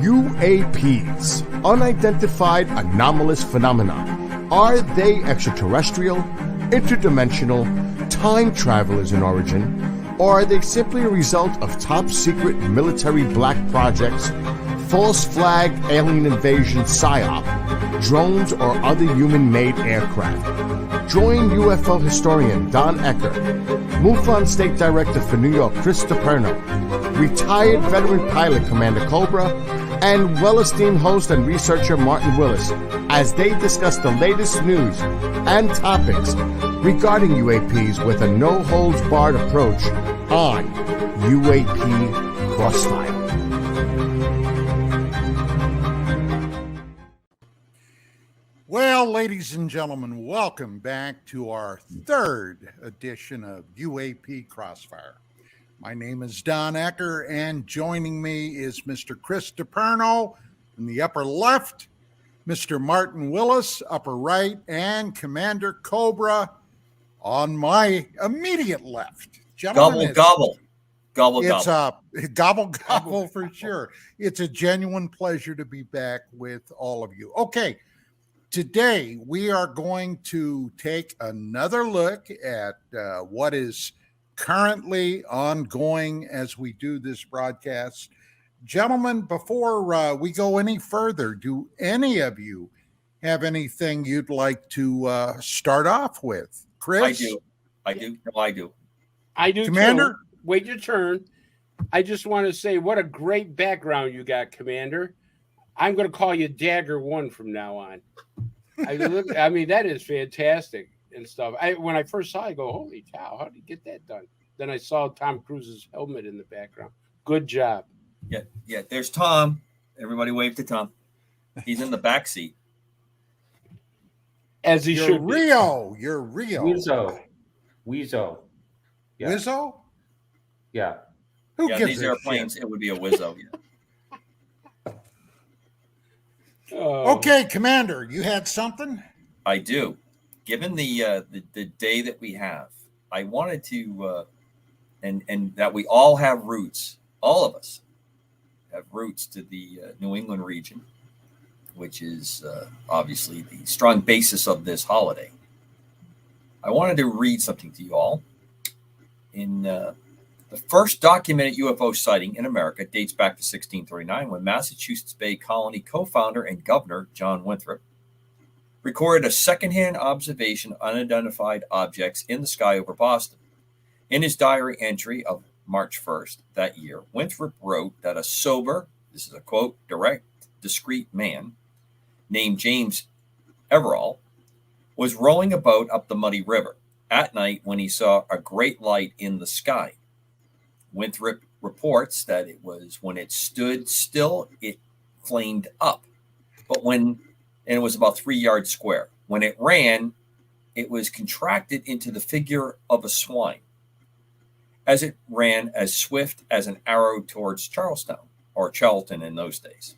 UAPs, unidentified anomalous phenomena. Are they extraterrestrial, interdimensional, time travelers in origin, or are they simply a result of top-secret military black projects, false flag alien invasion psyop, drones, or other human-made aircraft? Join UFO historian Don Ecker, MUFON State Director for New York Chris DePerno, retired veteran pilot Commander Cobra, and well-esteemed host and researcher Martin Willis as they discuss the latest news and topics regarding UAPs with a no-holds-barred approach on UAP Crossfire. Well, ladies and gentlemen, welcome back to our third edition of UAP Crossfire. My name is Don Ecker, and joining me is Mr. Chris DePerno in the upper left, Mr. Martin Willis, upper right, and Commander Cobra on my immediate left. Gentlemen, gobble. It's a gobble for sure. It's a genuine pleasure to be back with all of you. Okay, today we are going to take another look at what is currently ongoing as we do this broadcast. Gentlemen, before we go any further, do any of you have anything you'd like to start off with? Chris? I do. I do, Commander? too. Wait your turn. I just want to say what a great background you got, Commander. I'm going to call you Dagger 1 from now on. I mean, that is fantastic and stuff. When I first saw it, I go, holy cow, how did you get that done? Then I saw Tom Cruise's helmet in the background. Good job. Yeah. There's Tom. Everybody wave to Tom. He's in the back seat. As he should be. You're Rio. Wizzo. Yeah. Wizzo? Yeah. Who gives these a airplanes, shit? it would be a Wizzo. Yeah. Okay, Commander, you had something? I do. Given the day that we have, I wanted to, and that we all have roots. All of us have roots to the New England region, which is obviously the strong basis of this holiday. I wanted to read something to you all. In the first documented UFO sighting in America dates back to 1639, when Massachusetts Bay Colony co-founder and governor John Winthrop recorded a secondhand observation of unidentified objects in the sky over Boston. In his diary entry of March 1st that year, Winthrop wrote that a sober, this is a quote, direct, discreet man named James Everall was rowing a boat up the muddy river at night when he saw a great light in the sky. Winthrop reports that it was when it stood still, it flamed up, and it was about 3 yards square. When it ran, it was contracted into the figure of a swine, as it ran as swift as an arrow towards Charlestown, or Charlton in those days,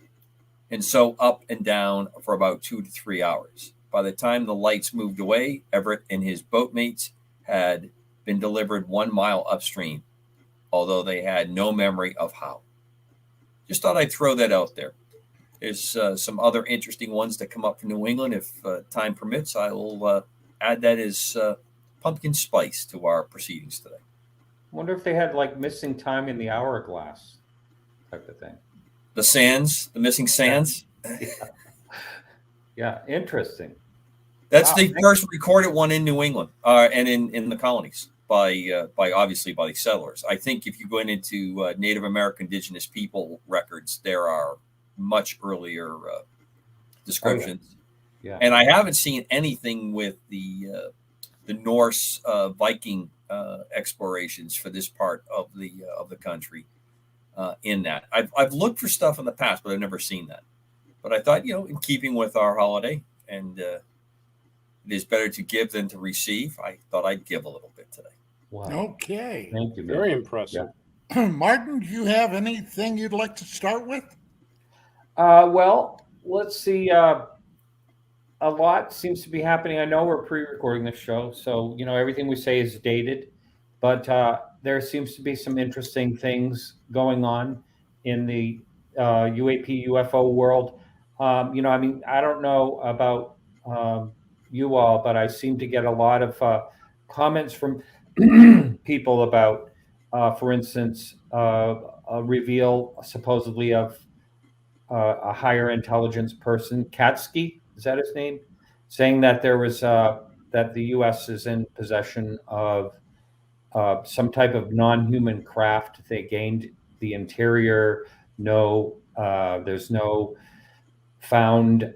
and so up and down for about 2 to 3 hours. By the time the lights moved away, Everett and his boatmates had been delivered 1 mile upstream, although they had no memory of how. Just thought I'd throw that out there. There's some other interesting ones that come up from New England. If time permits, I will add that as pumpkin spice to our proceedings today. I wonder if they had like missing time in the hourglass type of thing. The missing sands. Yeah, interesting. That's the first recorded one in New England and in the colonies by obviously by the settlers. I think if you go into Native American indigenous people records, there are much earlier descriptions. Oh, yeah. And I haven't seen anything with the Norse Viking explorations for this part of the country in that. I've looked for stuff in the past, but I've never seen that. But I thought, in keeping with our holiday, and it is better to give than to receive, I thought I'd give a little bit today. Wow. Okay. Thank you. Man. Very impressive. Yeah. Martin, do you have anything you'd like to start with? Well, let's see. A lot seems to be happening. I know we're pre-recording this show, so everything we say is dated, but there seems to be some interesting things going on in the UAP UFO world. You know, I mean, I don't know about you all, but I seem to get a lot of comments from people about, for instance, a reveal supposedly of a higher intelligence person, Katsky, is that his name? Saying that there was that the U.S. is in possession of some type of non-human craft. They gained the interior. No, there's no found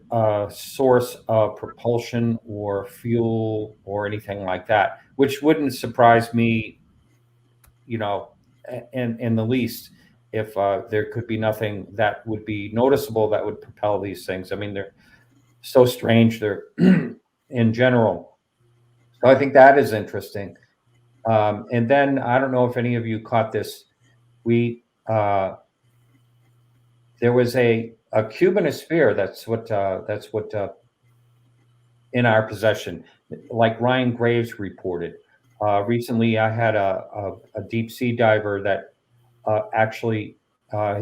source of propulsion or fuel or anything like that, which wouldn't surprise me, you know, in the least, if there could be nothing that would be noticeable that would propel these things. I mean, they're so strange. They're in general. So I think that is interesting. And then I don't know if any of you caught this. We there was a Cuban sphere. That's what in our possession, like Ryan Graves reported. Recently, I had a deep sea diver that actually,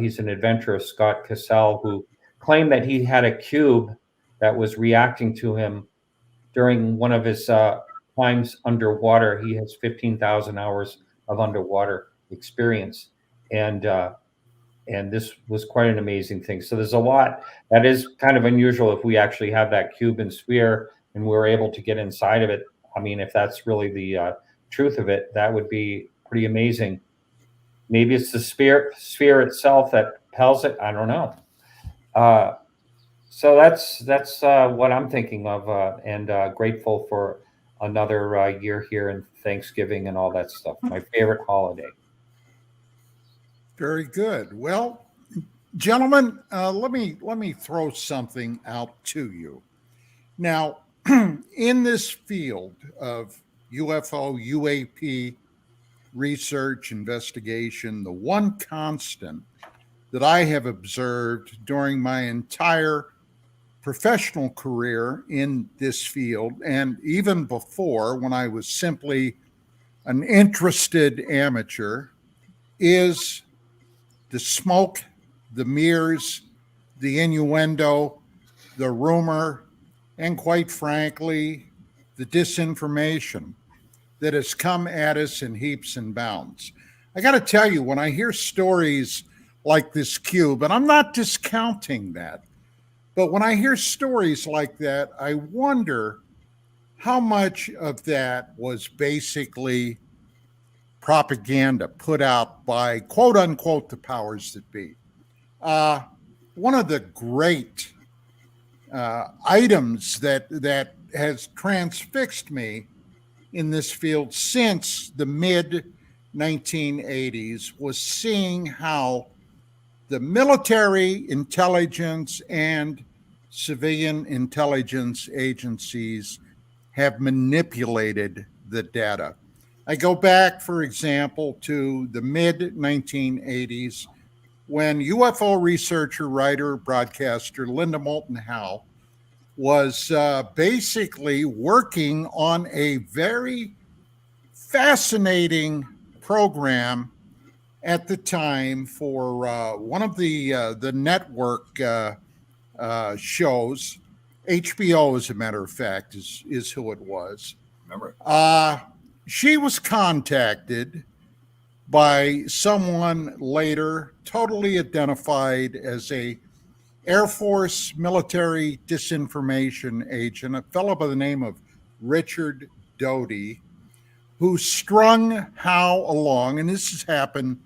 he's an adventurer, Scott Cassell, who claimed that he had a cube that was reacting to him during one of his times underwater. He has 15,000 hours of underwater experience. And this was quite an amazing thing. So there's a lot that is kind of unusual if we actually have that Cuban sphere and we're able to get inside of it. I mean, if that's really the truth of it, that would be pretty amazing. Maybe it's the sphere itself that propels it. I don't know. So that's what I'm thinking of, and grateful for another year here and Thanksgiving and all that stuff. My favorite holiday. Very good. Well, gentlemen, let me throw something out to you. Now, in this field of UFO, UAP research, investigation, the one constant that I have observed during my entire professional career in this field, and even before when I was simply an interested amateur, is the smoke, the mirrors, the innuendo, the rumor, and quite frankly, the disinformation that has come at us in heaps and bounds. I got to tell you, when I hear stories like this cube, and I'm not discounting that, but when I hear stories like that, I wonder how much of that was basically propaganda put out by quote unquote the powers that be. One of the great items that has transfixed me in this field since the mid 1980s was seeing how the military intelligence and civilian intelligence agencies have manipulated the data. I go back, for example, to the mid 1980s when UFO researcher, writer, broadcaster Linda Moulton Howe was basically working on a very fascinating program at the time for one of the network shows. HBO, as a matter of fact, is who it was. Remember? She was contacted by someone later totally identified as a Air Force military disinformation agent, a fellow by the name of Richard Doty, who strung Howe along, and this has happened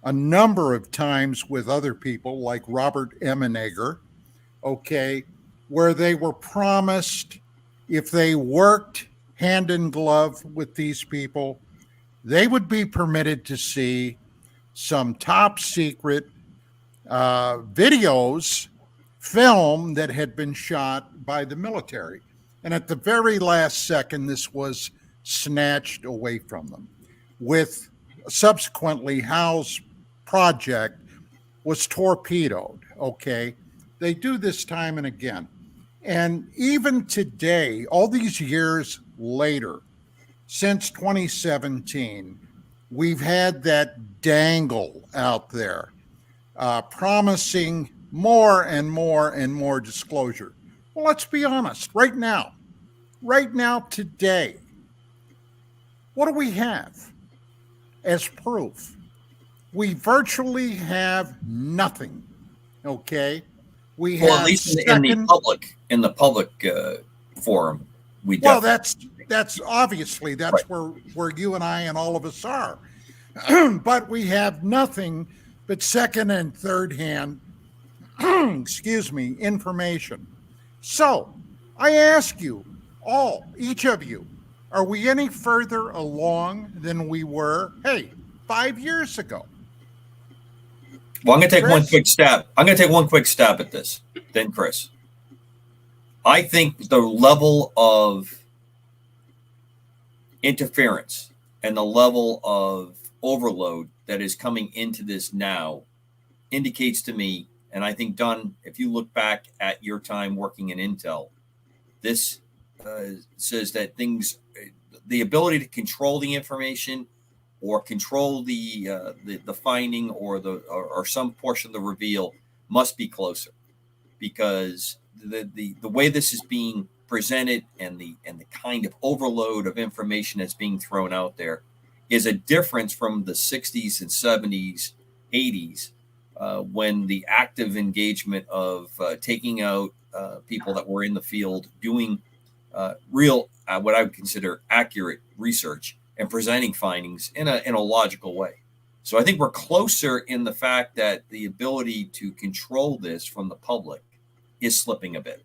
a number of times with other people like Robert Emenegger, okay, where they were promised if they worked hand in glove with these people, they would be permitted to see some top secret videos, film that had been shot by the military. And at the very last second, this was snatched away from them. With subsequently, Howe's project was torpedoed, okay? They do this time and again. And even today, all these years later, since 2017, we've had that dangle out there promising more and more and more disclosure. Well, let's be honest. Right now, today, what do we have as proof? We virtually have nothing. Okay, we Well, have at least in the public forum, we well, definitely. that's obviously that's Right. where you and I and all of us are. But we have nothing but second and third hand excuse me, information. So I ask you all, each of you, are we any further along than we were, 5 years ago? Well, I'm going to take one Chris? quick stab. I'm going to take one quick stab at this. Then, Chris, I think the level of interference and the level of overload that is coming into this now indicates to me, and I think, Don, if you look back at your time working in Intel, this says that the ability to control the information or control the finding or some portion of the reveal must be closer, because the way this is being presented and the kind of overload of information that's being thrown out there is a difference from the 60s and 70s, 80s, when the active engagement of taking out people that were in the field, doing real, what I would consider accurate research and presenting findings in a logical way. So I think we're closer in the fact that the ability to control this from the public is slipping a bit.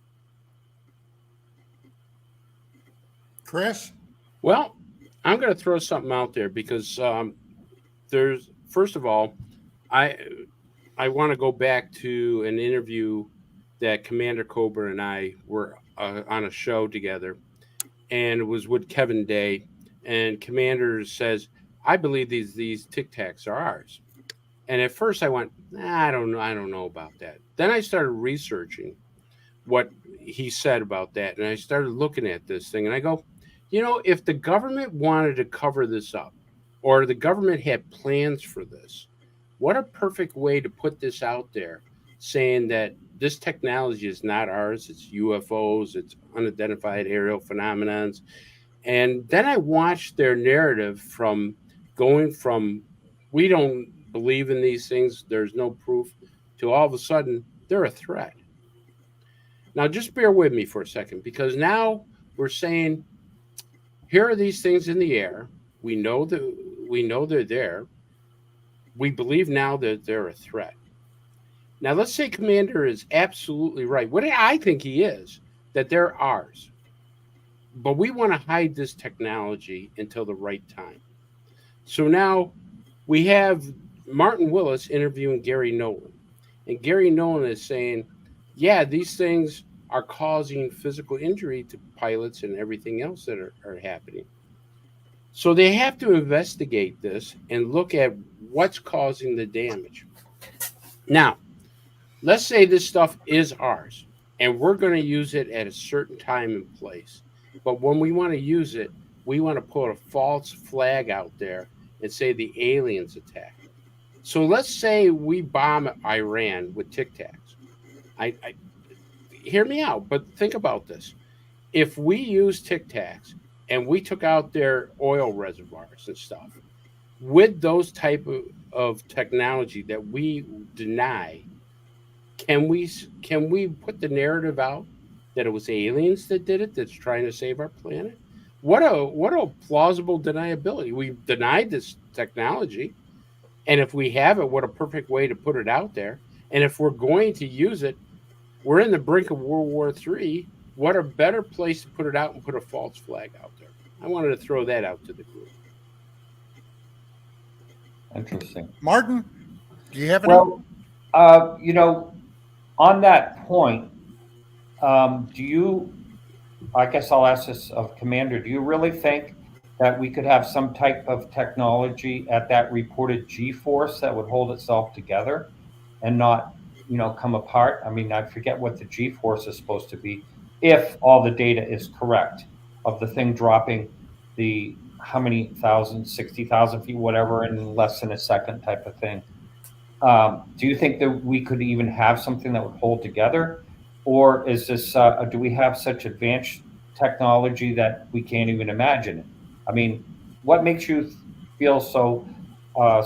Chris? Well, I'm going to throw something out there because there's, first of all, I want to go back to an interview that Commander Cobra and I were on a show together, and it was with Kevin Day. And Commander says, "I believe these Tic Tacs are ours." And at first I went, I don't know about that. Then I started researching what he said about that, and I started looking at this thing, and I go, if the government wanted to cover this up, or the government had plans for this, what a perfect way to put this out there, saying that this technology is not ours, it's UFOs, it's unidentified aerial phenomenons. And then I watched their narrative from going from, we don't believe in these things, there's no proof, to all of a sudden, they're a threat. Now, just bear with me for a second, because now we're saying, here are these things in the air. We know they're there. We believe now that they're a threat. Now, let's say Commander is absolutely right. What I think he is, that they're ours. But we want to hide this technology until the right time. So now we have Martin Willis interviewing Gary Nolan. And Gary Nolan is saying, yeah, these things are causing physical injury to pilots and everything else that are happening. So they have to investigate this and look at what's causing the damage. Now, let's say this stuff is ours, and we're going to use it at a certain time and place. But when we want to use it, we want to put a false flag out there and say the aliens attacked. So let's say we bomb Iran with Tic Tacs. Hear me out, but think about this. If we use Tic Tacs and we took out their oil reservoirs and stuff, with those type of technology that we deny, can we put the narrative out that it was aliens that did it, that's trying to save our planet? What a plausible deniability. We've denied this technology, and if we have it, what a perfect way to put it out there. And if we're going to use it, we're in the brink of World War III. What a better place to put it out and put a false flag out there. I wanted to throw that out to the group. Interesting. Martin, do you have any? Well, on that point, I guess I'll ask this of Commander, do you really think that we could have some type of technology at that reported G-force that would hold itself together and not, come apart? I mean, I forget what the G-force is supposed to be, if all the data is correct, of the thing dropping the how many thousand, 60,000 feet, whatever, in less than a second type of thing. Do you think that we could even have something that would hold together? Or is this, do we have such advanced technology that we can't even imagine it? I mean, what makes you feel so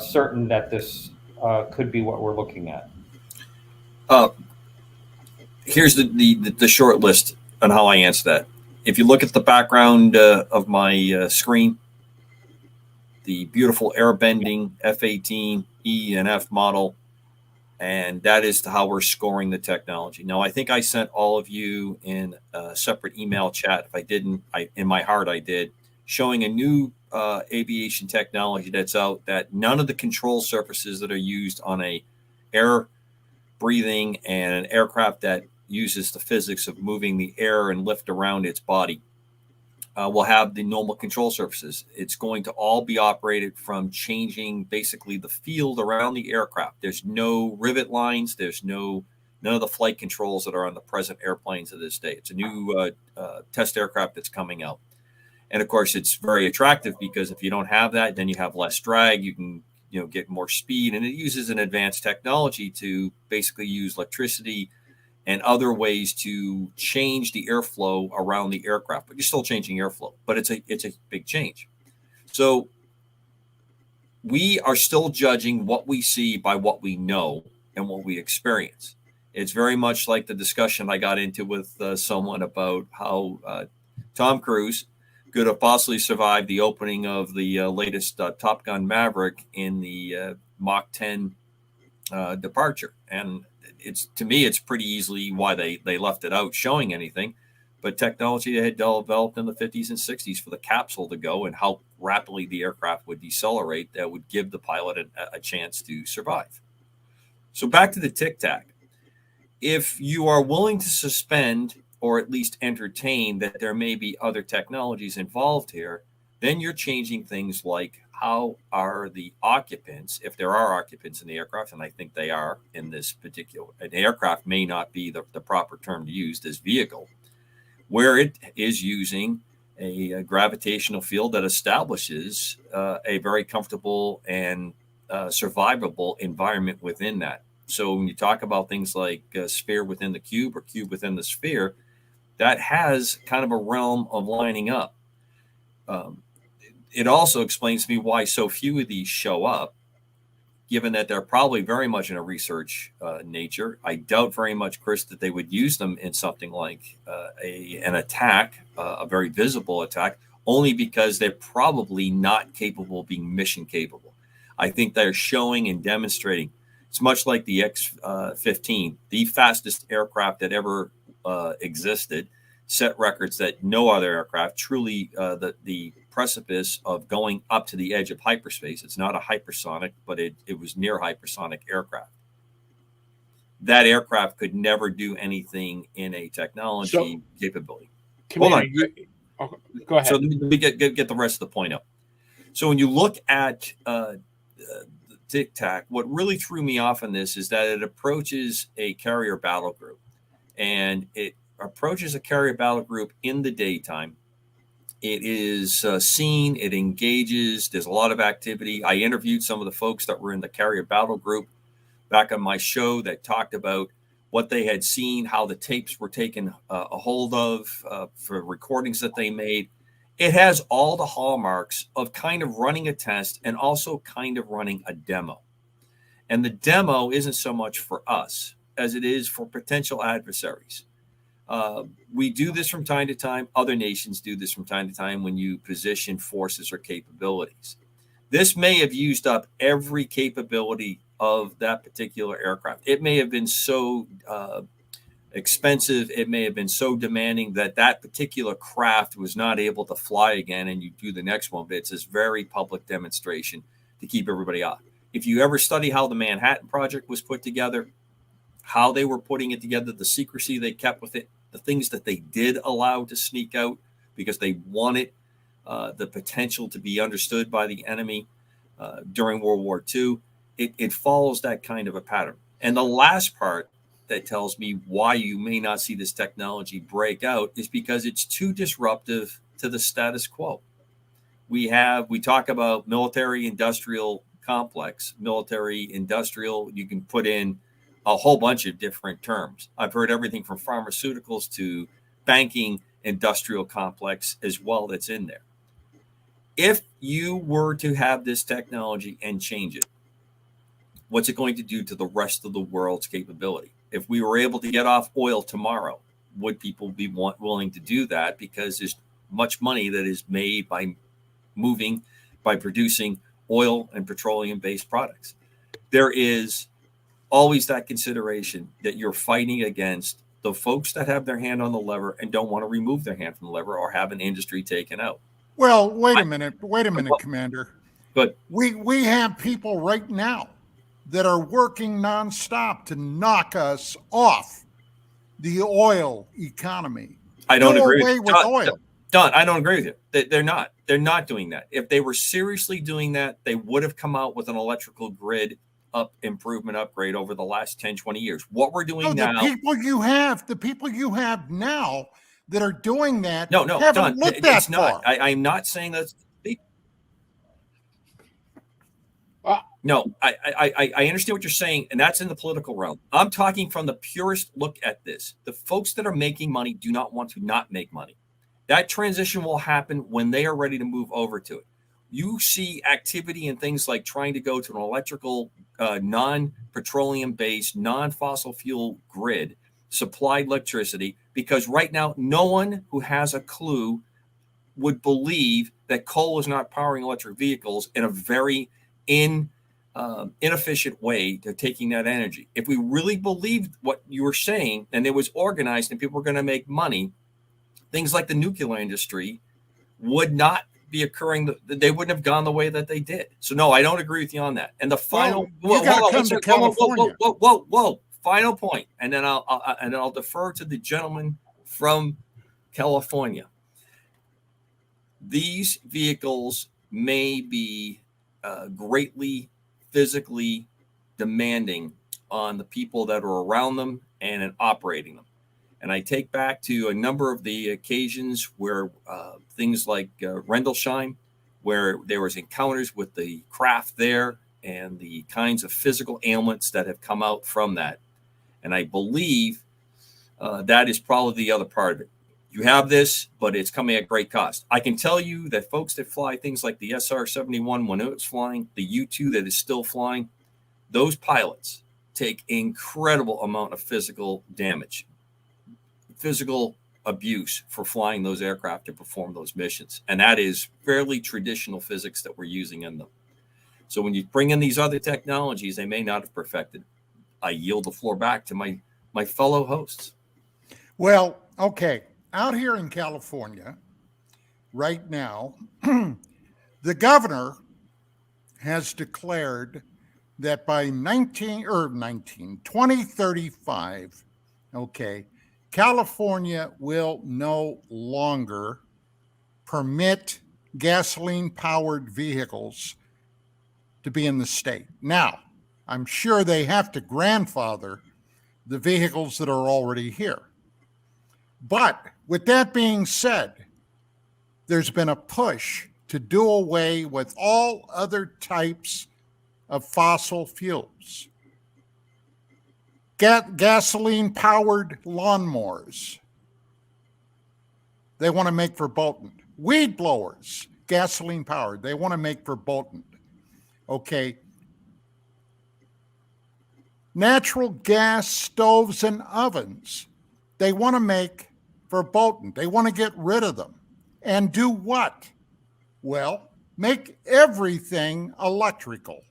certain that this could be what we're looking at? Uh, Here's the short list on how I answer that. If you look at the background of my screen, the beautiful airbending F-18 E and F model, and that is how we're scoring the technology. Now, I think I sent all of you in a separate email chat. If I didn't, in my heart I did, showing a new aviation technology that's out, that none of the control surfaces that are used on a air breathing and an aircraft that uses the physics of moving the air and lift around its body will have the normal control surfaces. It's going to all be operated from changing basically the field around the aircraft. There's no rivet lines. There's none of the flight controls that are on the present airplanes of this day. It's a new test aircraft that's coming out. And of course, it's very attractive because if you don't have that, then you have less drag. You can get more speed, and it uses an advanced technology to basically use electricity and other ways to change the airflow around the aircraft. But you're still changing airflow, but it's a big change. So we are still judging what we see by what we know and what we experience. It's very much like the discussion I got into with someone about how Tom Cruise could have possibly survived the opening of the latest Top Gun Maverick in the Mach 10 departure. And to me, it's pretty easily why they left it out showing anything. But technology that had developed in the 50s and 60s for the capsule to go and how rapidly the aircraft would decelerate, that would give the pilot a chance to survive. So back to the Tic Tac. If you are willing to suspend or at least entertain that there may be other technologies involved here, then you're changing things like how are the occupants, if there are occupants in the aircraft, and I think they are in this particular, an aircraft may not be the proper term to use, this vehicle, where it is using a gravitational field that establishes a very comfortable and survivable environment within that. So when you talk about things like sphere within the cube or cube within the sphere, that has kind of a realm of lining up. It also explains to me why so few of these show up, given that they're probably very much in a research nature. I doubt very much, Chris, that they would use them in something like an attack, a very visible attack, only because they're probably not capable of being mission capable. I think they're showing and demonstrating. It's much like the X-15, the fastest aircraft that ever existed, set records that no other aircraft, truly the precipice of going up to the edge of hyperspace. It's not a hypersonic, but it was near hypersonic aircraft. That aircraft could never do anything in a technology capability. Hold on. Go ahead. So let me get the rest of the point up. So when you look at Tic Tac, what really threw me off in this is that it approaches a carrier battle group, and it approaches a carrier battle group in the daytime. It is seen, it engages, there's a lot of activity. I interviewed some of the folks that were in the carrier battle group back on my show that talked about what they had seen, how the tapes were taken a hold of for recordings that they made. It has all the hallmarks of kind of running a test and also kind of running a demo. And the demo isn't so much for us as it is for potential adversaries. We do this from time to time. Other nations do this from time to time when you position forces or capabilities. This may have used up every capability of that particular aircraft. It may have been so expensive, it may have been so demanding that particular craft was not able to fly again, and you do the next one. But it's this very public demonstration to keep everybody off. If you ever study how the Manhattan Project was put together, how they were putting it together, the secrecy they kept with it, the things that they did allow to sneak out because they wanted the potential to be understood by the enemy during World War II, it follows that kind of a pattern. And the last part that tells me why you may not see this technology break out is because it's too disruptive to the status quo. We talk about military industrial complex, military, industrial. You can put in a whole bunch of different terms. I've heard everything from pharmaceuticals to banking, industrial complex as well that's in there. If you were to have this technology and change it, what's it going to do to the rest of the world's capability? If we were able to get off oil tomorrow, would people be willing to do that? Because there's much money that is made by producing oil and petroleum-based products. There is always that consideration that you're fighting against the folks that have their hand on the lever and don't want to remove their hand from the lever or have an industry taken out. Well, wait a minute, Commander. But we have people right now that are working nonstop to knock us off the oil economy. I don't agree with oil. Don, I don't agree with you. They're not. They're not doing that. If they were seriously doing that, they would have come out with an electrical grid improvement upgrade over the last 10, 20 years. What we're doing now. The people you have now that are doing that haven't Don, looked that far. I'm not saying that's. No, I understand what you're saying, and that's in the political realm. I'm talking from the purest look at this. The folks that are making money do not want to not make money. That transition will happen when they are ready to move over to it. You see activity in things like trying to go to an electrical, non-petroleum-based, non-fossil fuel grid, supplied electricity, because right now, no one who has a clue would believe that coal is not powering electric vehicles in a very inefficient way to taking that energy. If we really believed what you were saying and it was organized and people were going to make money, things like the nuclear industry would not be occurring. They wouldn't have gone the way that they did. So no, I don't agree with you on that. And the final, final point, and then I'll defer to the gentleman from California. These vehicles may be greatly physically demanding on the people that are around them and in operating them. And I take back to a number of the occasions where things like Rendlesham, where there was encounters with the craft there and the kinds of physical ailments that have come out from that. And I believe that is probably the other part of it. You have this, but it's coming at great cost. I can tell you that folks that fly things like the SR-71 when it was flying, the U-2 that is still flying, those pilots take incredible amount of physical damage, physical abuse for flying those aircraft to perform those missions. And that is fairly traditional physics that we're using in them. So when you bring in these other technologies, they may not have perfected. I yield the floor back to my fellow hosts. Well, okay. Out here in California right now, the governor has declared that by 2035, okay, California will no longer permit gasoline-powered vehicles to be in the state. Now, I'm sure they have to grandfather the vehicles that are already here. But with that being said, there's been a push to do away with all other types of fossil fuels. Gasoline-powered lawnmowers, they want to make verboten. Weed blowers, gasoline-powered, they want to make verboten. Okay. Natural gas stoves and ovens, they want to make verboten. They want to get rid of them. And do what? Well, make everything electrical.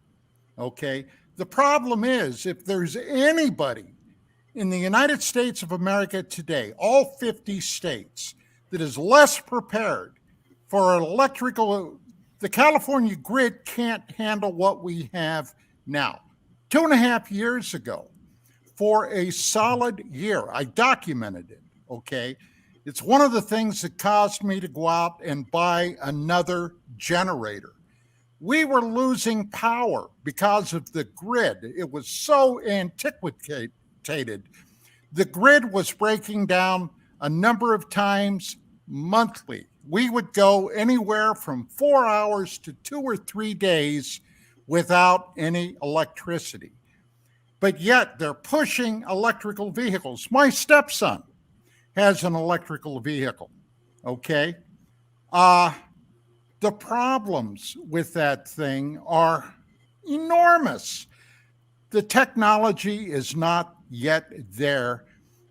Okay? The problem is, if there's anybody in the United States of America today, all 50 states, that is less prepared for an electrical, the California grid can't handle what we have now. 2.5 years ago, for a solid year, I documented it, okay? It's one of the things that caused me to go out and buy another generator. We were losing power because of the grid. It was so antiquated. The grid was breaking down a number of times monthly. We would go anywhere from 4 hours to 2 or 3 days without any electricity. But yet they're pushing electrical vehicles. My stepson has an electrical vehicle, okay? The problems with that thing are enormous. The technology is not yet there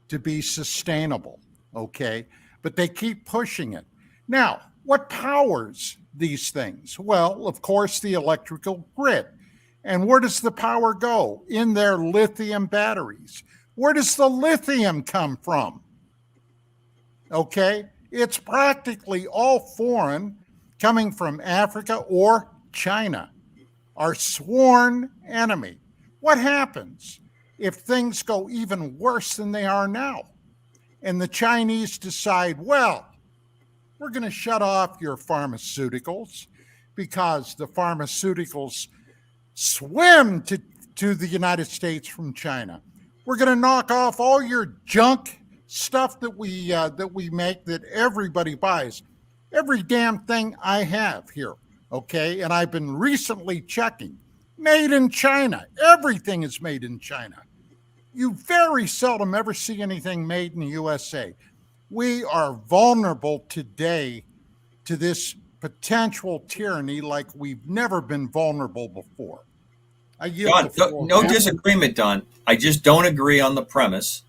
to be sustainable, okay? But they keep pushing it. Now, what powers these things? Well, of course, the electrical grid. And where does the power go? In their lithium batteries. Where does the lithium come from? Okay, it's practically all foreign, coming from Africa or China, our sworn enemy. What happens if things go even worse than they are now? And the Chinese decide, well, we're going to shut off your pharmaceuticals because the pharmaceuticals swim to the United States from China. We're going to knock off all your junk stuff that we make that everybody buys. Every damn thing I have here, okay? And I've been recently checking. Made in China. Everything is made in China. You very seldom ever see anything made in the USA. We are vulnerable today to this potential tyranny like we've never been vulnerable before. I yield the Don, floor. no disagreement, Don. I just don't agree on the premise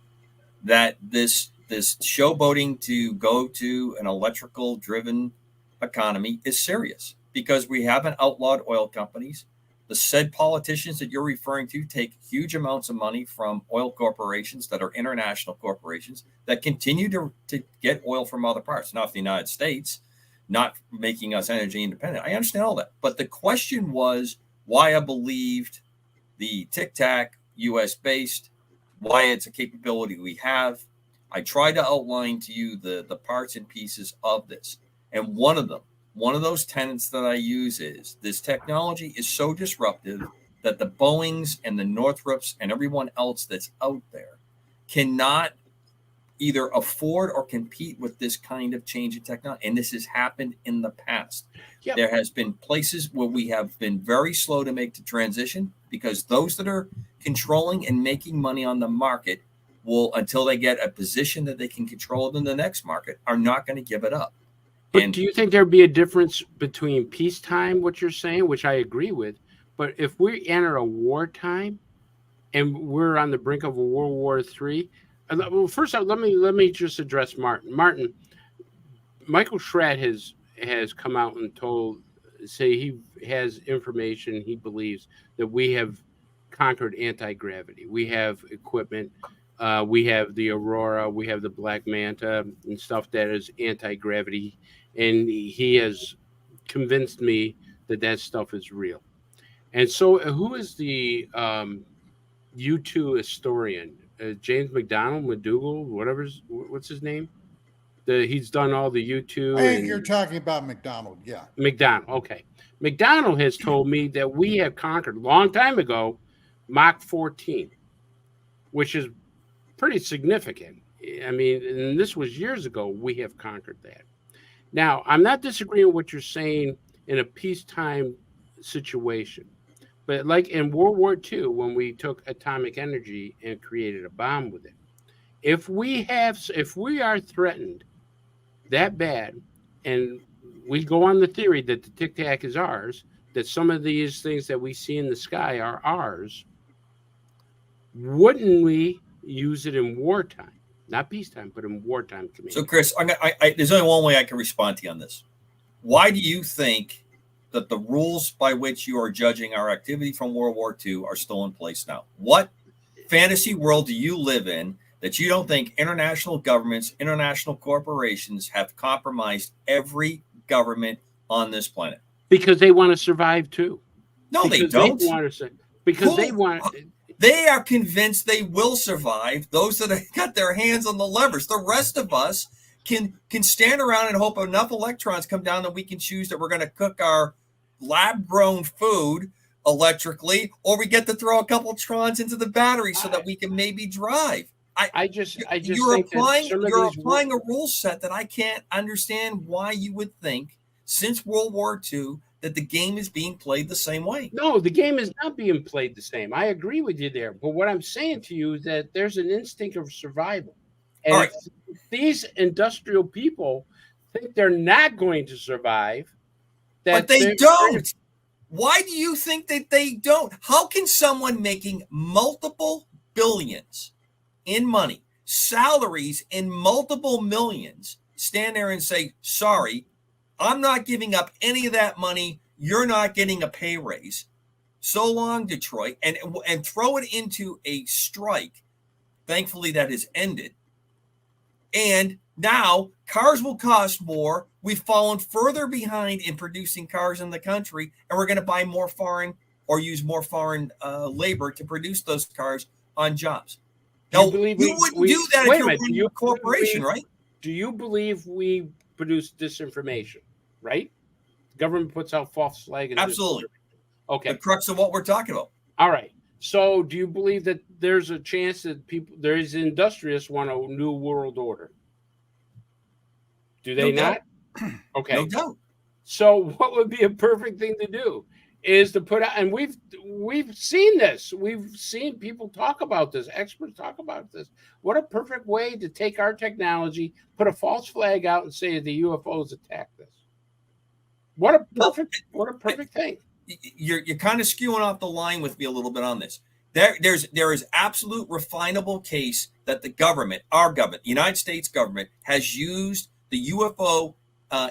that this showboating to go to an electrical driven economy is serious, because we haven't outlawed oil companies. The said politicians that you're referring to take huge amounts of money from oil corporations that are international corporations that continue to get oil from other parts, not the United States, not making us energy independent. I understand all that. But the question was why I believed the Tic Tac, US based, why it's a capability we have. I tried to outline to you the parts and pieces of this. And one of those tenets that I use is this technology is so disruptive that the Boeings and the Northrops and everyone else that's out there cannot either afford or compete with this kind of change in technology. And this has happened in the past. Yep. There has been places where we have been very slow to make the transition because those that are controlling and making money on the market will, until they get a position that they can control it in the next market, are not going to give it up. But do you think there'd be a difference between peacetime, what you're saying, which I agree with, but if we enter a wartime and we're on the brink of a World War III? Well, first let me just address Martin. Martin, Michael Schratt has come out and say he has information he believes that we have conquered anti-gravity. We have equipment. We have the Aurora. We have the Black Manta and stuff that is anti-gravity. And he has convinced me that stuff is real. And so who is the U2 historian? James McDougal, what's his name? He's done all the U2. I think you're talking about McDonald, yeah. McDonald, okay. McDonald has told me that we have conquered, a long time ago, Mach 14, which is pretty significant. I mean, and this was years ago, we have conquered that. Now, I'm not disagreeing with what you're saying in a peacetime situation. But like in World War II, when we took atomic energy and created a bomb with it, if we are threatened that bad, and we go on the theory that the Tic Tac is ours, that some of these things that we see in the sky are ours, wouldn't we use it in wartime? Not peacetime, but in wartime. So, Chris, there's only one way I can respond to you on this. Why do you think that the rules by which you are judging our activity from World War II are still in place now? What fantasy world do you live in that you don't think international governments, international corporations have compromised every government on this planet? Because they want to survive too. No, they don't. They are convinced they will survive. Those that have got their hands on the levers. The rest of us can stand around and hope enough electrons come down that we can choose that we're going to cook our lab-grown food electrically, or we get to throw a couple trons into the battery so that we can maybe drive. You're applying a rule set that I can't understand why you would think since World War II that the game is being played the same way. No, the game is not being played the same. I agree with you there. But what I'm saying to you is that there's an instinct of survival. And All right. if these industrial people think they're not going to survive, But they don't. Why do you think that they don't? How can someone making multiple billions in money, salaries in multiple millions, stand there and say, sorry, I'm not giving up any of that money. You're not getting a pay raise. So long, Detroit, and throw it into a strike. Thankfully, that has ended. And now cars will cost more. We've fallen further behind in producing cars in the country, and we're going to buy more foreign or use more foreign labor to produce those cars on jobs. Now, you wouldn't do that if you're running a corporation, right? Do you believe we produce disinformation, right? The government puts out false flag. And absolutely. Okay. The crux of what we're talking about. All right. So do you believe that there's a chance that there is industrialists want a new world order? Do they not? Okay. No doubt. So what would be a perfect thing to do is to put out, and we've seen this. We've seen people talk about this, experts talk about this. What a perfect way to take our technology, put a false flag out and say the UFOs attacked us. What a perfect thing. You're kind of skewing off the line with me a little bit on this. There is absolute refinable case that the government, our government, the United States government, has used the UFO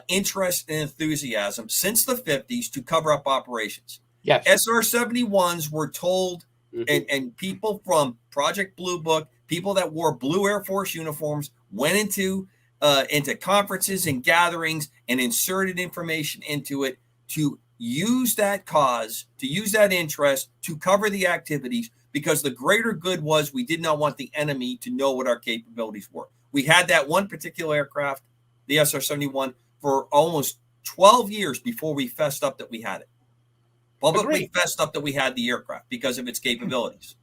interest and enthusiasm since the 50s to cover up operations. Yes. SR-71s were told, and people from Project Blue Book, people that wore blue Air Force uniforms, went into conferences and gatherings and inserted information into it to use that cause, to use that interest, to cover the activities, because the greater good was we did not want the enemy to know what our capabilities were. We had that one particular aircraft, the SR-71, for almost 12 years before we fessed up that we had it. Publicly fessed up that we had the aircraft because of its capabilities.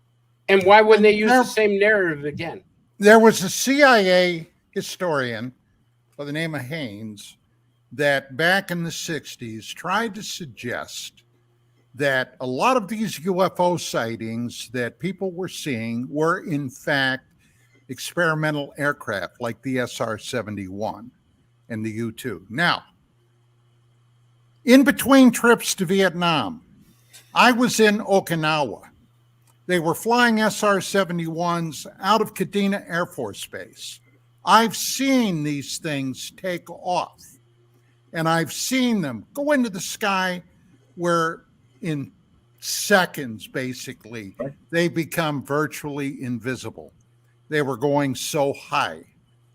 And why wouldn't they use the same narrative again? There was a CIA historian by the name of Haynes that back in the 60s tried to suggest that a lot of these UFO sightings that people were seeing were in fact experimental aircraft like the SR-71 and the U-2. Now, in between trips to Vietnam, I was in Okinawa. They were flying SR-71s out of Kadena Air Force Base. I've seen these things take off, and I've seen them go into the sky where in seconds, basically, they become virtually invisible. They were going so high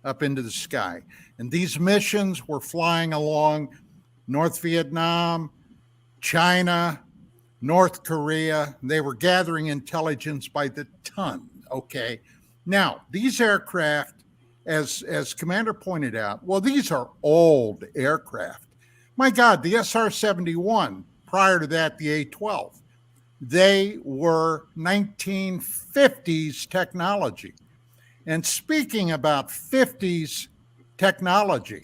up into the sky. And these missions were flying along North Vietnam, China, North Korea. They were gathering intelligence by the ton, okay? Now, these aircraft, as Commander pointed out, well, these are old aircraft. My God, the SR-71, prior to that, the A-12, they were 1950s technology. And speaking about 50s technology,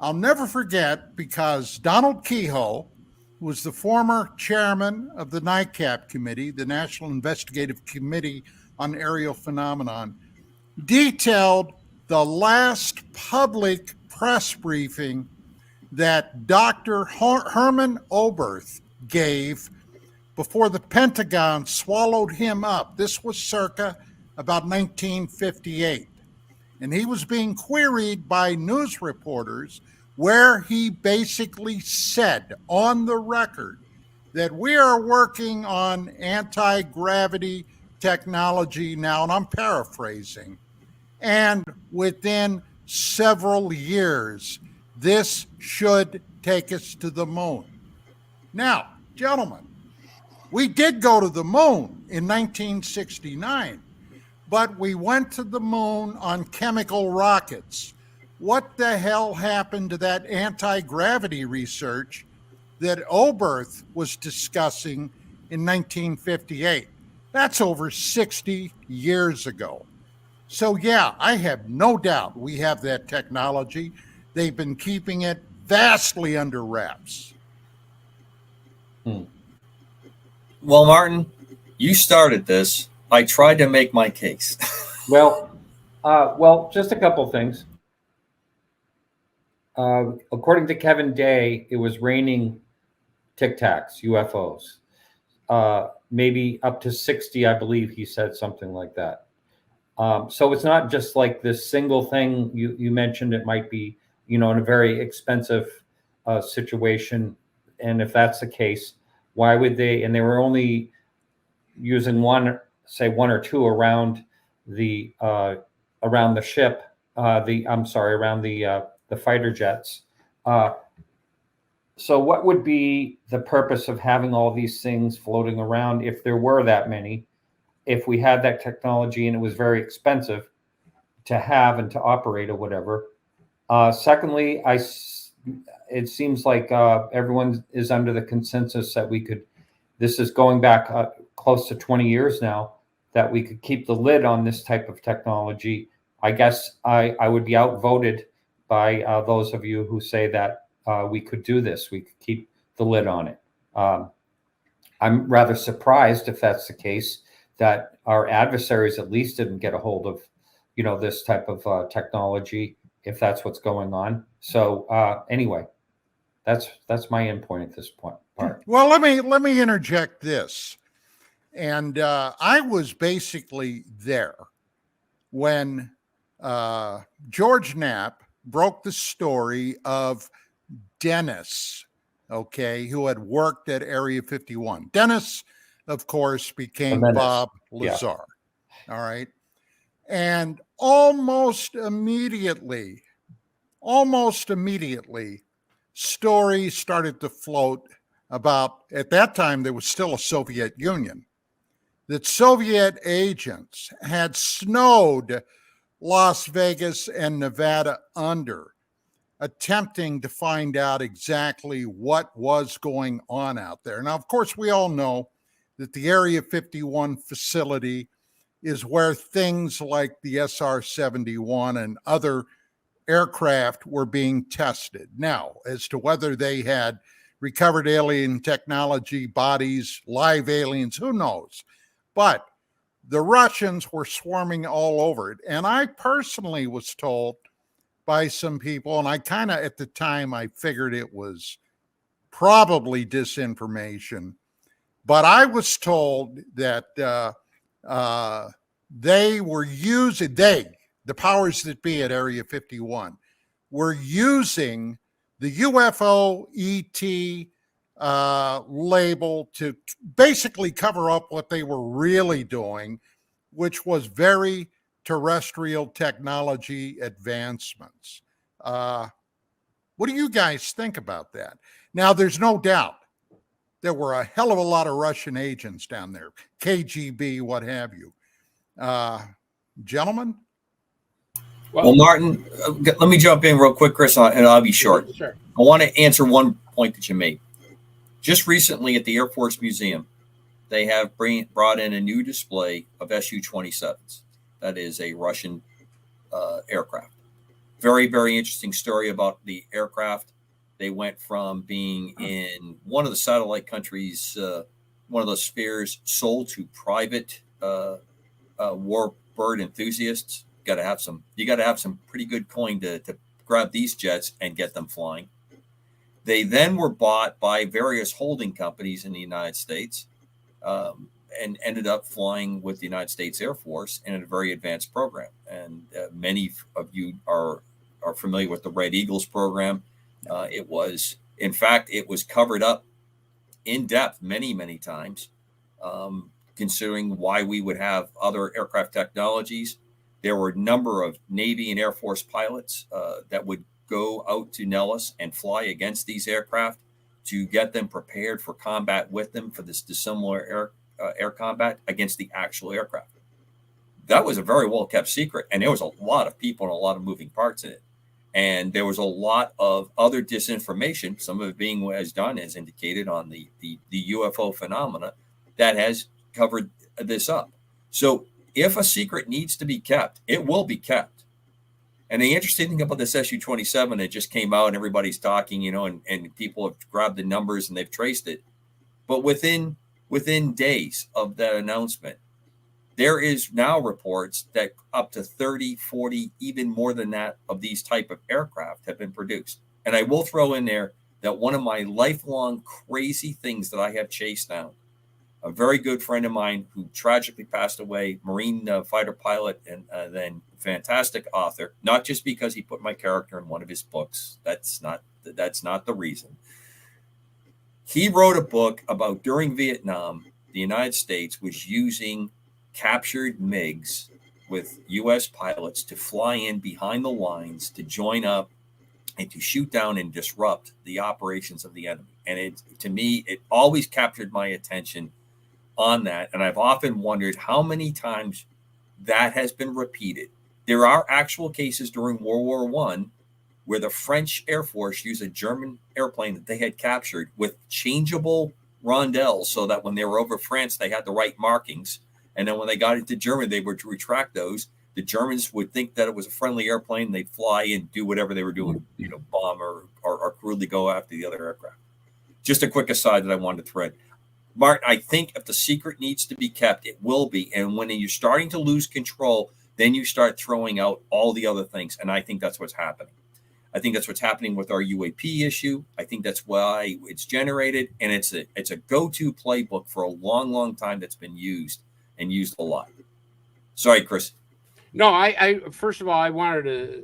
I'll never forget, because Donald Kehoe, who was the former chairman of the NICAP committee, the National Investigative Committee on Aerial Phenomenon, detailed the last public press briefing that Dr. Herman Oberth gave before the Pentagon swallowed him up. This was circa about 1958. And he was being queried by news reporters, where he basically said on the record that we are working on anti-gravity technology now, and I'm paraphrasing, and within several years, this should take us to the moon. Now, gentlemen, we did go to the moon in 1969. But we went to the moon on chemical rockets. What the hell happened to that anti-gravity research that Oberth was discussing in 1958? That's over 60 years ago. So yeah, I have no doubt we have that technology. They've been keeping it vastly under wraps. Well, Martin, you started this. I tried to make my case. Well, just a couple things. According to Kevin Day, it was raining Tic Tacs, UFOs. Maybe up to 60, I believe he said something like that. So it's not just like this single thing you mentioned. It might be, in a very expensive situation. And if that's the case, why would they? And they were only using one or two around the ship. Around the fighter jets. So what would be the purpose of having all these things floating around if there were that many? If we had that technology and it was very expensive to have and to operate or whatever. Secondly, it seems like everyone is under the consensus that this is going back close to 20 years now, that we could keep the lid on this type of technology. I guess I would be outvoted by those of you who say that we could do this. We could keep the lid on it. I'm rather surprised, if that's the case, that our adversaries at least didn't get a hold of, this type of technology, if that's what's going on. So anyway, that's my endpoint at this point. Well, let me interject this. And I was basically there when George Knapp broke the story of Dennis, who had worked at Area 51. Dennis, of course, became Bob Lazar. Yeah. All right. And almost immediately, stories started to float about, at that time, there was still a Soviet Union, that Soviet agents had snowed Las Vegas and Nevada under, attempting to find out exactly what was going on out there. Now, of course, we all know that the Area 51 facility is where things like the SR-71 and other aircraft were being tested. Now, as to whether they had recovered alien technology, bodies, live aliens, who knows? But the Russians were swarming all over it. And I personally was told by some people, and I kind of, at the time, I figured it was probably disinformation, but I was told that they were using, the powers that be at Area 51, were using the UFO ET label to basically cover up what they were really doing, which was very terrestrial technology advancements. What do you guys think about that? Now, there's no doubt there were a hell of a lot of Russian agents down there, KGB, what have you. Gentlemen? Well, Martin, let me jump in real quick, Chris, and I'll be short. Sure. I want to answer one point that you made. Just recently at the Air Force Museum, they have brought in a new display of Su-27s. That is a Russian aircraft. Very, very interesting story about the aircraft. They went from being in one of the satellite countries, one of those spheres, sold to private warbird enthusiasts. You got to have some pretty good coin to grab these jets and get them flying. They then were bought by various holding companies in the United States and ended up flying with the United States Air Force in a very advanced program. And many of you are familiar with the Red Eagles program. It was covered up in depth many, many times, considering why we would have other aircraft technologies. There were a number of Navy and Air Force pilots that would go out to Nellis and fly against these aircraft to get them prepared for combat with them for this dissimilar air combat against the actual aircraft. That was a very well kept secret, and there was a lot of people and a lot of moving parts in it. And there was a lot of other disinformation, some of it being, as Don has indicated, on the UFO phenomena that has covered this up. So if a secret needs to be kept, it will be kept. And the interesting thing about this Su-27, it just came out and everybody's talking, and people have grabbed the numbers and they've traced it. But within days of that announcement, there is now reports that up to 30, 40, even more than that of these type of aircraft have been produced. And I will throw in there that one of my lifelong crazy things that I have chased down, a very good friend of mine who tragically passed away, Marine fighter pilot, and then fantastic author, not just because he put my character in one of his books. That's not the reason. He wrote a book about during Vietnam, the United States was using captured MiGs with U.S. pilots to fly in behind the lines to join up and to shoot down and disrupt the operations of the enemy. And to me, it always captured my attention on that. And I've often wondered how many times that has been repeated. There are actual cases during World War I where the French Air Force used a German airplane that they had captured with changeable rondelles so that when they were over France, they had the right markings. And then when they got into Germany, they were to retract those. The Germans would think that it was a friendly airplane. They'd fly and do whatever they were doing, bomb or crudely go after the other aircraft. Just a quick aside that I wanted to thread. Martin, I think if the secret needs to be kept, it will be. And when you're starting to lose control, then you start throwing out all the other things. And I think that's what's happening. I think that's what's happening with our UAP issue. I think that's why it's generated. And it's a go-to playbook for a long, long time that's been used and used a lot. Sorry, Chris. No, I first of all, I wanted to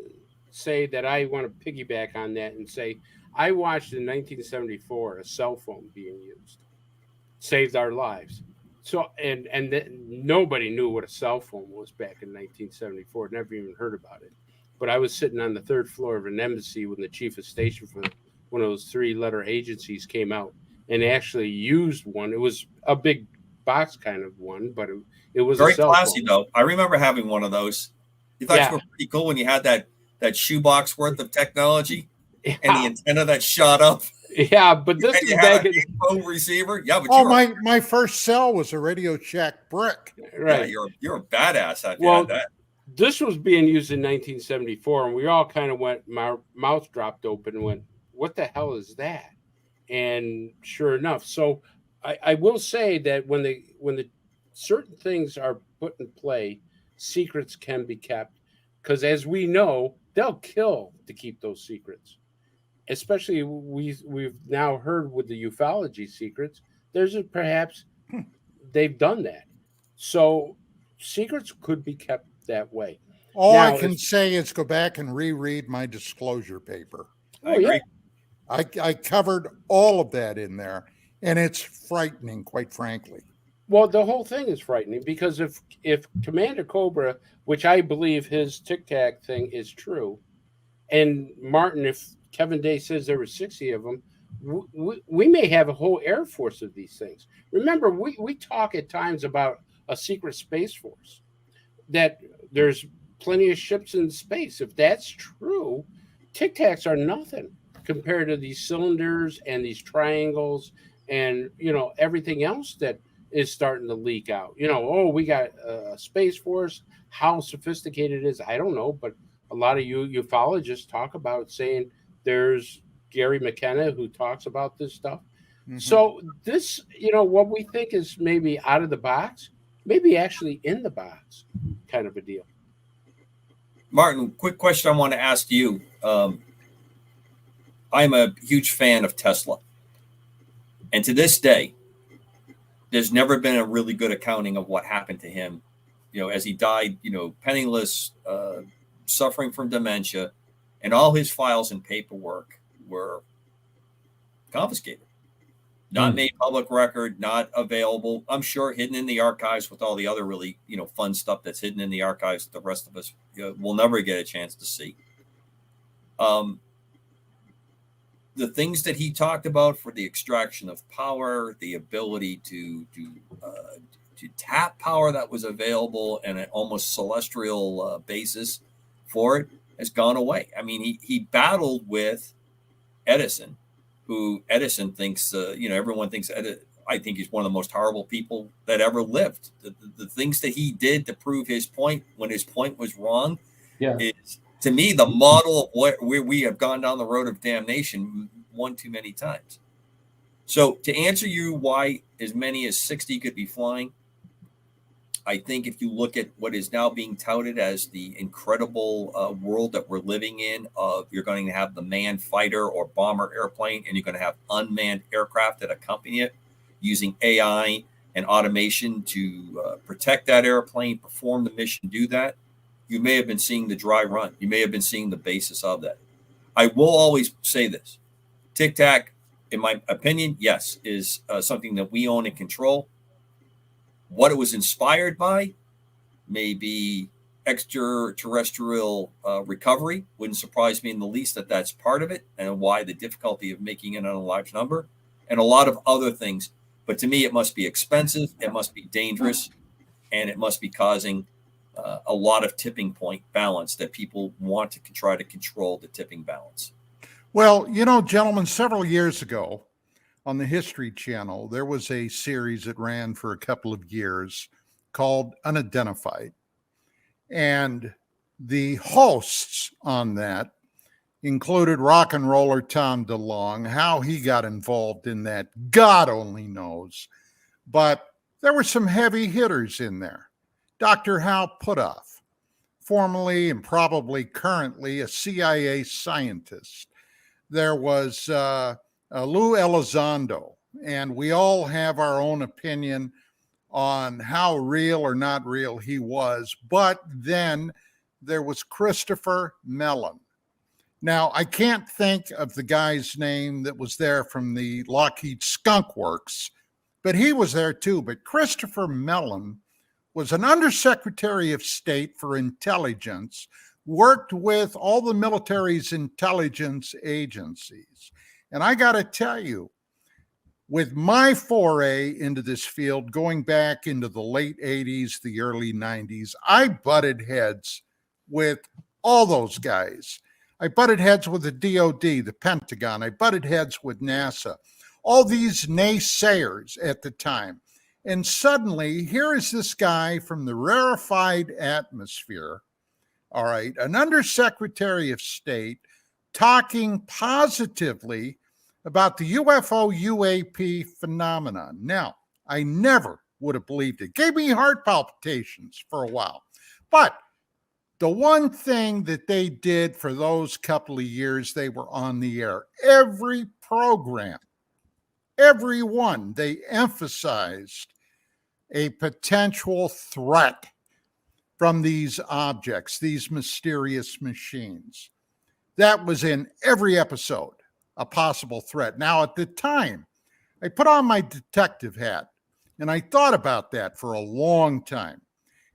say that I want to piggyback on that and say I watched in 1974 a cell phone being used. Saved our lives. So and nobody knew what a cell phone was back in 1974. Never even heard about it. But I was sitting on the third floor of an embassy when the chief of station for one of those 3-letter agencies came out and actually used one. It was a big box kind of one, but it was very a cell classy phone. though. I remember having one of those. You thought you were pretty cool when you had that shoebox worth of technology and the antenna that shot up. Yeah, but this is back in phone receiver. Yeah, but my first cell was a Radio Shack brick. Right. Yeah, you're a badass. Well, this was being used in 1974, and we all kind of went, my mouth dropped open and went, "What the hell is that?" And sure enough, so I will say that when the certain things are put in play, secrets can be kept, because as we know, they'll kill to keep those secrets. Especially we've now heard with the ufology secrets, perhaps they've done that. So secrets could be kept that way. All I can say is go back and reread my disclosure paper. I agree. Yeah. I covered all of that in there, and it's frightening, quite frankly. Well, the whole thing is frightening because if Commander Cobra, which I believe his Tic Tac thing is true, and Martin, if Kevin Day says there were 60 of them, we may have a whole Air Force of these things. Remember, we talk at times about a secret space force, that there's plenty of ships in space. If that's true, Tic Tacs are nothing compared to these cylinders and these triangles and, everything else that is starting to leak out. We got a space force. How sophisticated it is, I don't know, but a lot of ufologists talk about saying there's Gary McKenna who talks about this stuff. Mm-hmm. So this, what we think is maybe out of the box, maybe actually in the box kind of a deal. Martin, quick question I want to ask you. I'm a huge fan of Tesla. And to this day, there's never been a really good accounting of what happened to him, as he died, penniless, suffering from dementia, and all his files and paperwork were confiscated. Not made public record, not available. I'm sure hidden in the archives with all the other really, fun stuff that's hidden in the archives that the rest of us will never get a chance to see. The things that he talked about for the extraction of power, the ability to tap power that was available and an almost celestial basis for it has gone away. I mean, he battled with Edison, who Edison thinks, everyone thinks I think he's one of the most horrible people that ever lived. The things that he did to prove his point when his point was wrong is, to me, the model of where we have gone down the road of damnation one too many times. So to answer you why as many as 60 could be flying, I think if you look at what is now being touted as the incredible world that we're living in, of you're going to have the manned fighter or bomber airplane, and you're going to have unmanned aircraft that accompany it, using AI and automation to protect that airplane, perform the mission, do that. You may have been seeing the dry run. You may have been seeing the basis of that. I will always say this: Tic Tac, in my opinion, yes, is something that we own and control. What it was inspired by may be extraterrestrial recovery. Wouldn't surprise me in the least that that's part of it, and why the difficulty of making it on a large number, and a lot of other things. But to me, it must be expensive, it must be dangerous, and it must be causing a lot of tipping point balance that people want to try to control the tipping balance. Well, you know, gentlemen, several years ago on the History Channel, there was a series that ran for a couple of years called Unidentified. And the hosts on that included rock and roller Tom DeLonge. How he got involved in that, God only knows. But there were some heavy hitters in there. Dr. Hal Puthoff, formerly and probably currently a CIA scientist. There was Lou Elizondo, and we all have our own opinion on how real or not real he was. But then there was Christopher Mellon. Now, I can't think of the guy's name that was there from the Lockheed Skunk Works, but he was there too. But Christopher Mellon was an undersecretary of state for intelligence, worked with all the military's intelligence agencies. And I got to tell you, with my foray into this field, going back into the late 80s, the early 90s, I butted heads with all those guys. I butted heads with the DOD, the Pentagon. I butted heads with NASA, all these naysayers at the time. And suddenly, here is this guy from the rarefied atmosphere, all right, an undersecretary of state, talking positively about the UFO UAP phenomenon. Now, I never would have believed it. Gave me heart palpitations for a while. But the one thing that they did for those couple of years they were on the air, every program, every one, they emphasized a potential threat from these objects, these mysterious machines. That was in every episode, a possible threat. Now, at the time, I put on my detective hat, and I thought about that for a long time.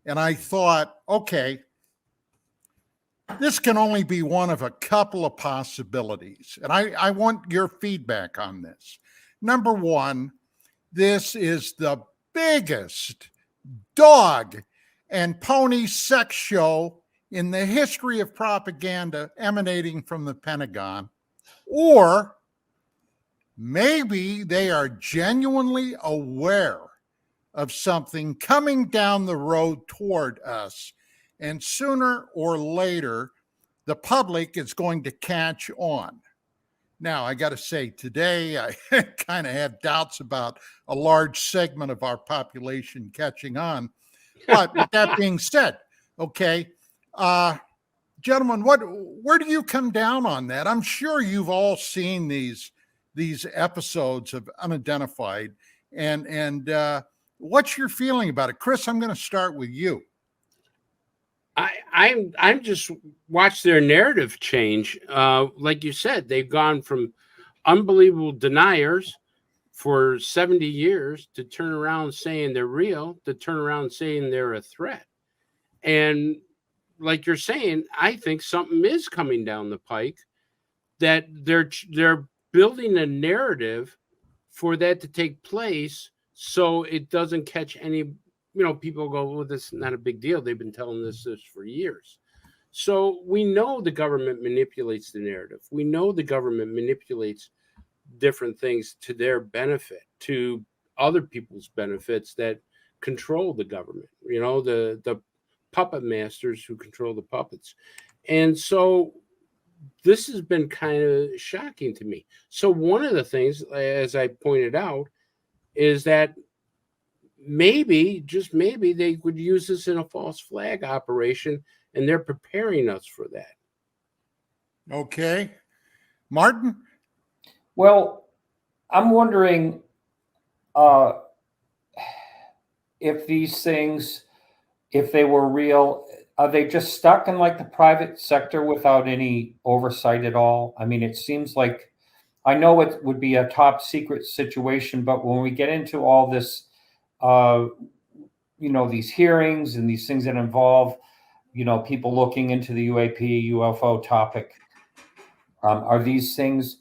And I thought, okay, this can only be one of a couple of possibilities. And I want your feedback on this. Number one, this is the biggest dog and pony sex show in the history of propaganda emanating from the Pentagon. Or maybe they are genuinely aware of something coming down the road toward us, and sooner or later, the public is going to catch on. Now, I got to say, today I kind of have doubts about a large segment of our population catching on. But with that being said, okay, gentlemen, where do you come down on that? I'm sure you've all seen these episodes of Unidentified, and what's your feeling about it, Chris? I'm going to start with you. I'm just watch their narrative change. Like you said, they've gone from unbelievable deniers for 70 years to turn around saying they're real, to turn around saying they're a threat. And like you're saying, I think something is coming down the pike, that they're building a narrative for that to take place, so it doesn't catch any. People go, well, this is not a big deal. They've been telling this for years. So we know the government manipulates the narrative. We know the government manipulates different things to their benefit, to other people's benefits that control the government, the puppet masters who control the puppets. And so this has been kind of shocking to me. So one of the things, as I pointed out, is that maybe, just maybe, they would use this in a false flag operation, and they're preparing us for that. Okay. Martin? Well, I'm wondering if these things, if they were real, are they just stuck in like the private sector without any oversight at all? I mean, it seems like, I know it would be a top secret situation, but when we get into all this, these hearings and these things that involve, people looking into the UAP, UFO topic, are these things,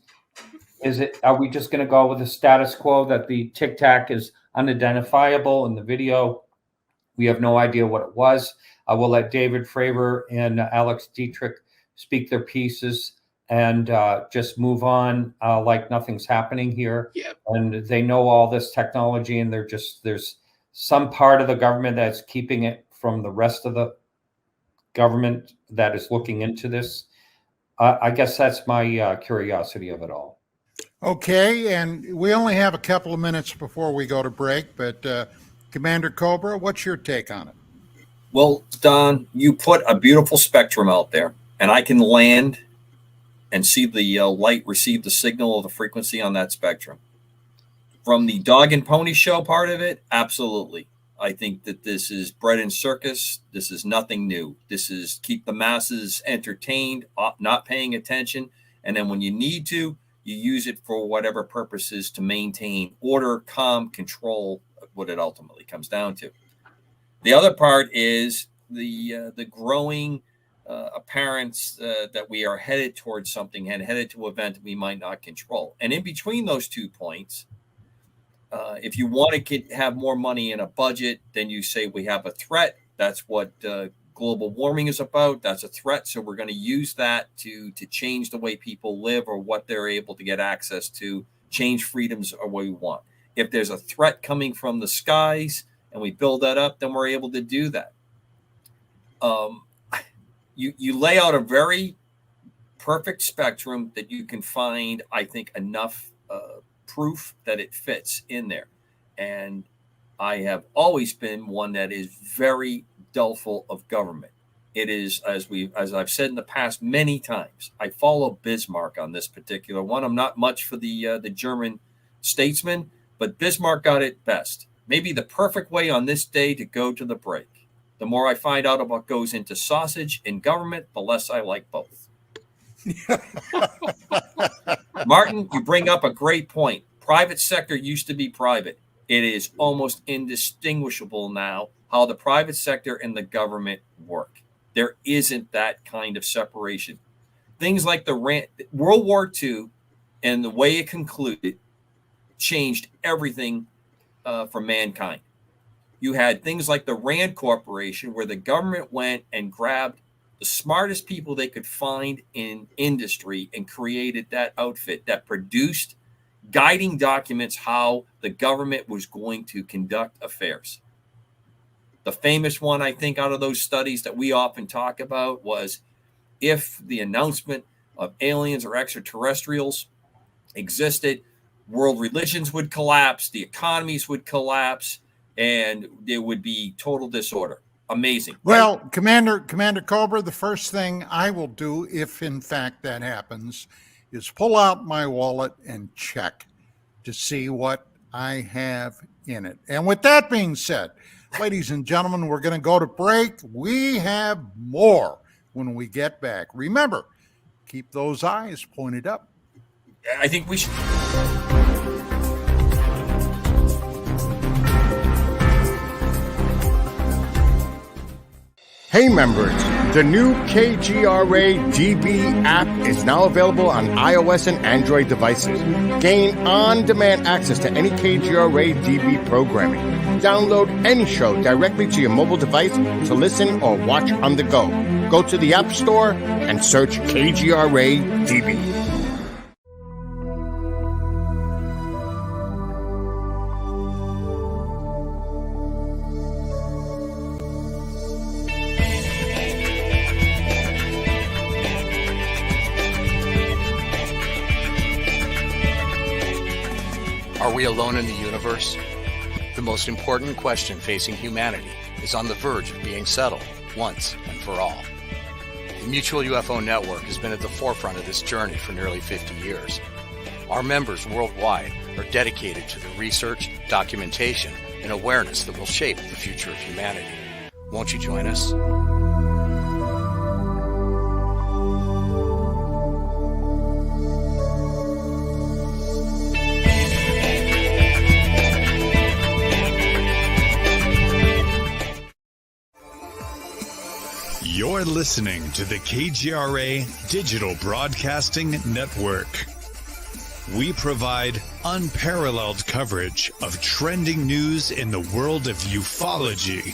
are we just going to go with the status quo that the Tic Tac is unidentifiable in the video? We have no idea what it was. I will let David Fravor and Alex Dietrich speak their pieces and just move on like nothing's happening here. Yep. And they know all this technology, and there's some part of the government that's keeping it from the rest of the government that is looking into this. I guess that's my curiosity of it all. Okay, and we only have a couple of minutes before we go to break, but Commander Cobra, what's your take on it? Well, Don, you put a beautiful spectrum out there, and I can land and see the light receive the signal of the frequency on that spectrum. From the dog and pony show part of it, absolutely. I think that this is bread and circus. This is nothing new. This is keep the masses entertained, not paying attention. And then when you need to, you use it for whatever purposes to maintain order, calm, control, what it ultimately comes down to. The other part is the growing appearance that we are headed towards something and headed to an event we might not control. And in between those 2 points, if you want to have more money in a budget, then you say we have a threat. That's what global warming is about. That's a threat. So we're going to use that to change the way people live or what they're able to get access to, change freedoms or what we want. If there's a threat coming from the skies and we build that up, then we're able to do that. You lay out a very perfect spectrum that you can find, I think, enough proof that it fits in there. And I have always been one that is very doubtful of government. It is, as I've said in the past many times, I follow Bismarck on this particular one. I'm not much for the German statesman, but Bismarck got it best. Maybe the perfect way on this day to go to the break. The more I find out about what goes into sausage in government, the less I like both. Martin, you bring up a great point. Private sector used to be private. It is almost indistinguishable now how the private sector and the government work. There isn't that kind of separation. Things like World War II and the way it concluded changed everything for mankind. You had things like the Rand Corporation, where the government went and grabbed the smartest people they could find in industry and created that outfit that produced guiding documents how the government was going to conduct affairs. The famous one, I think, out of those studies that we often talk about was if the announcement of aliens or extraterrestrials existed, world religions would collapse, the economies would collapse, and there would be total disorder. Amazing. Well, right? Commander Cobra, the first thing I will do, if in fact that happens, is pull out my wallet and check to see what I have in it. And with that being said, ladies and gentlemen, we're going to go to break. We have more when we get back. Remember, keep those eyes pointed up. I think we should. Hey members, the new KGRA DB app is now available on iOS and Android devices. Gain on-demand access to any KGRA DB programming. Download any show directly to your mobile device to listen or watch on the go. Go to the App Store and search KGRA DB. Are we alone in the universe? The most important question facing humanity is on the verge of being settled once and for all. The Mutual UFO Network has been at the forefront of this journey for nearly 50 years. Our members worldwide are dedicated to the research, documentation, and awareness that will shape the future of humanity. Won't you join us? You're listening to the KGRA Digital Broadcasting Network. We provide unparalleled coverage of trending news in the world of ufology,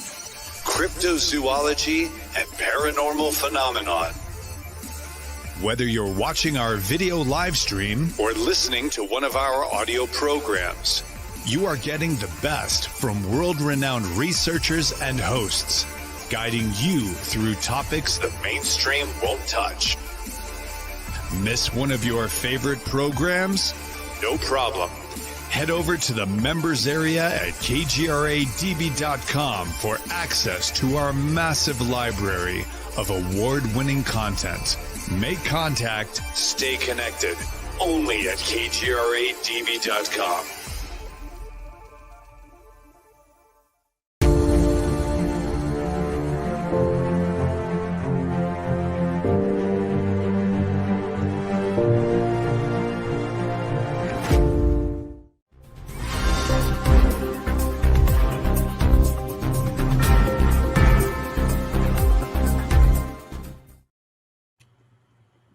cryptozoology, and paranormal phenomenon. Whether you're watching our video live stream or listening to one of our audio programs, you are getting the best from world-renowned researchers and hosts, guiding you through topics the mainstream won't touch. Miss one of your favorite programs? No problem. Head over to the members area at kgradb.com for access to our massive library of award-winning content. Make contact, stay connected, only at kgradb.com.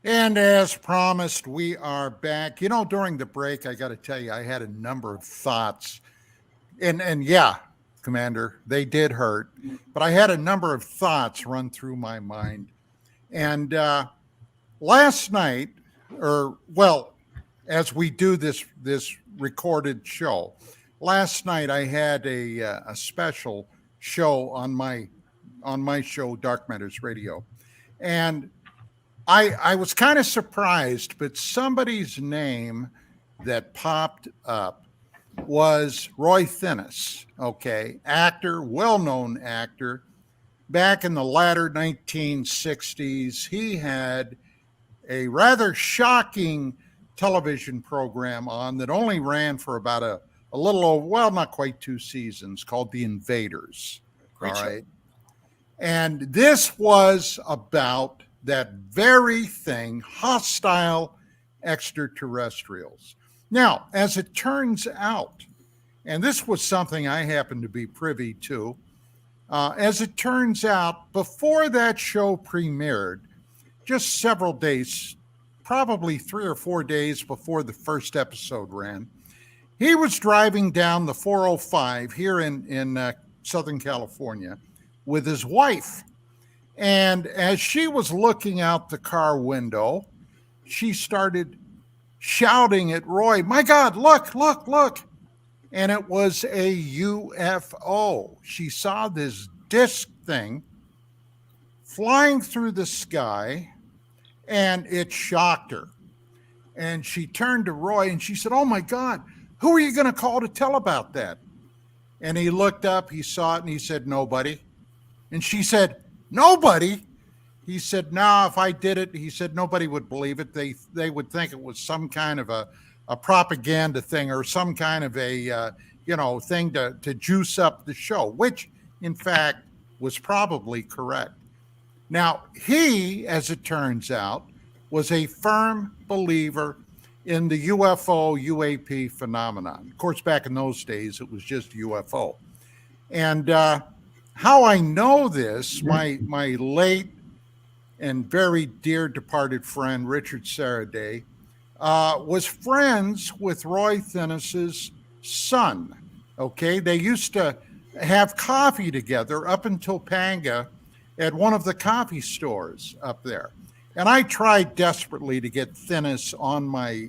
And as promised, we are back. You know, during the break, I got to tell you, I had a number of thoughts. And yeah, Commander, they did hurt. But I had a number of thoughts run through my mind. And last night, as we do this recorded show, last night I had a special show on my show, Dark Matters Radio. And I was kind of surprised, but somebody's name that popped up was Roy Thinnis, okay, actor, well-known actor. Back in the latter 1960s, he had a rather shocking television program on that only ran for about a little over, well, not quite 2 seasons, called The Invaders. Great show. Right. And this was about that very thing, hostile extraterrestrials. Now, as it turns out, and this was something I happened to be privy to, as it turns out, before that show premiered, just several days, probably 3 or 4 days before the first episode ran, he was driving down the 405 here in Southern California with his wife. And as she was looking out the car window, she started shouting at Roy, "My God, look, look, look." And it was a UFO. She saw this disc thing flying through the sky, and it shocked her. And she turned to Roy and she said, "Oh my God, who are you going to call to tell about that?" And he looked up, he saw it, and he said, "Nobody." And she said, "Nobody?" He said, "No, if I did it," he said, "nobody would believe it. They would think it was some kind of a propaganda thing or some kind of a thing to juice up the show," which in fact was probably correct. Now, he, as it turns out, was a firm believer in the UFO UAP phenomenon. Of course, back in those days, it was just UFO. And how I know this, my late and very dear departed friend, Richard Saraday, was friends with Roy Thinnis's son. Okay, they used to have coffee together up in Topanga at one of the coffee stores up there. And I tried desperately to get Thinnis on my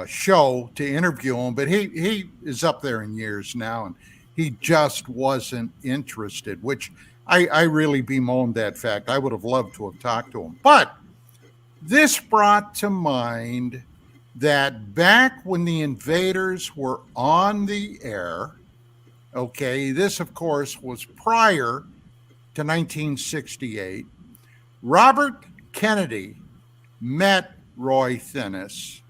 show to interview him, but he is up there in years now, and he just wasn't interested, which I really bemoaned that fact. I would have loved to have talked to him. But this brought to mind that back when the invaders were on the air, okay, this of course was prior to 1968, Robert Kennedy met Roy Thinnes,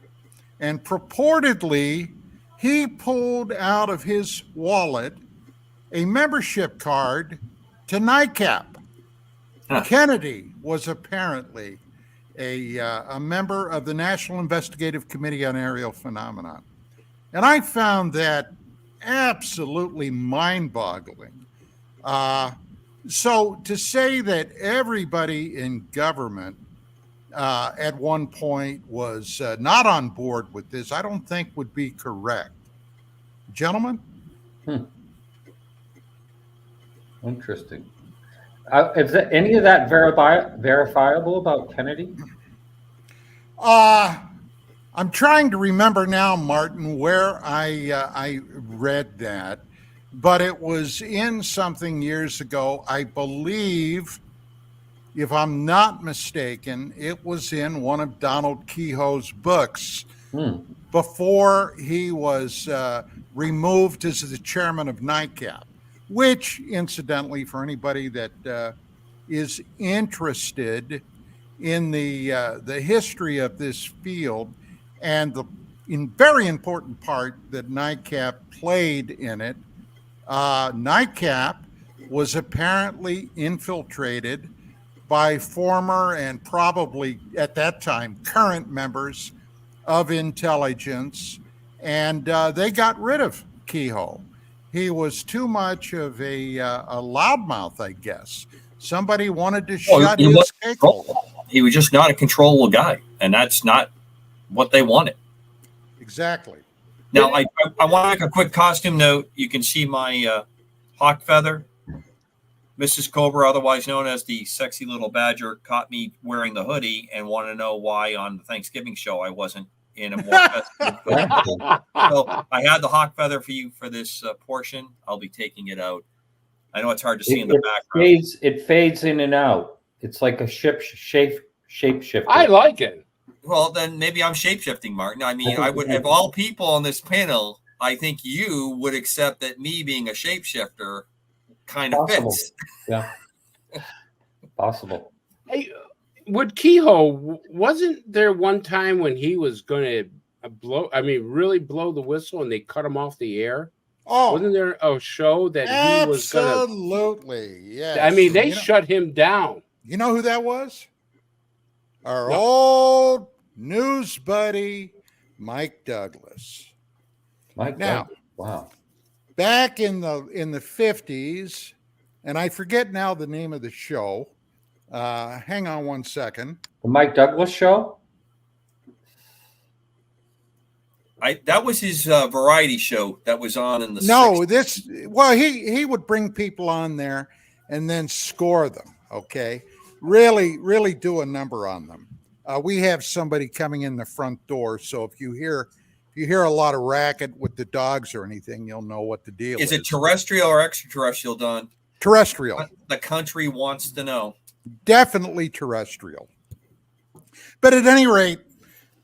and purportedly he pulled out of his wallet a membership card to NICAP. Huh. Kennedy was apparently a member of the National Investigative Committee on Aerial Phenomena. And I found that absolutely mind-boggling. So to say that everybody in government at one point was not on board with this, I don't think would be correct. Gentlemen? Interesting. Is there any of that verifiable about Kennedy? I'm trying to remember now, Martin, where I read that, but it was in something years ago. I believe, if I'm not mistaken, it was in one of Donald Kehoe's books before he was removed as the chairman of NICAP, which, incidentally, for anybody that is interested in the history of this field and the very important part that NICAP played in it, NICAP was apparently infiltrated by former and probably at that time current members of intelligence, and they got rid of Kehoe. He was too much of a loudmouth, I guess. Somebody wanted to shut his cake hole. He was just not a controllable guy, and that's not what they wanted. Exactly. Now, I want to make a quick costume note. You can see my hawk feather. Mrs. Cobra, otherwise known as the sexy little badger, caught me wearing the hoodie and wanted to know why on the Thanksgiving show I wasn't in a more festive hoodie. So I had the hawk feather for you for this portion. I'll be taking it out. I know it's hard to see in the background. It fades in and out. It's like a shapeshifter. I like it. Well, then maybe I'm shapeshifting, Martin. I mean, I would, of all people on this panel, I think you would accept that me being a shapeshifter kind of fits. Yeah. Possible. Hey, with Kehoe, wasn't there one time when he was going to really blow the whistle and they cut him off the air? Oh, wasn't there a show that he was going to? Absolutely, yes. I mean, they shut him down. You know who that was? Our old news buddy, Mike Douglas. Now, wow. Back in the 50s, and I forget now the name of the show. Hang on one second. The Mike Douglas show? That was his variety show that was on in the 60s. He would bring people on there and then score them, okay? Really do a number on them. We have somebody coming in the front door, so if you hear a lot of racket with the dogs or anything, you'll know what the deal is. Is it terrestrial or extraterrestrial, Don? Terrestrial. The country wants to know. Definitely terrestrial. But at any rate,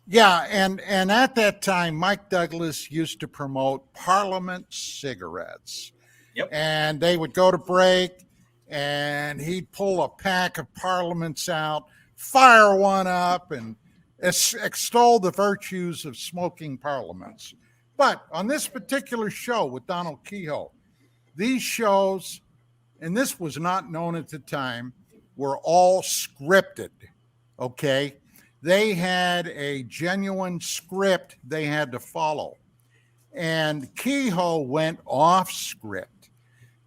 yeah, and at that time, Mike Douglas used to promote Parliament cigarettes. Yep. And they would go to break, and he'd pull a pack of Parliaments out, fire one up, and extol the virtues of smoking Parliaments. But on this particular show with Donald Kehoe, these shows, and this was not known at the time, were all scripted, okay? They had a genuine script they had to follow. And Kehoe went off script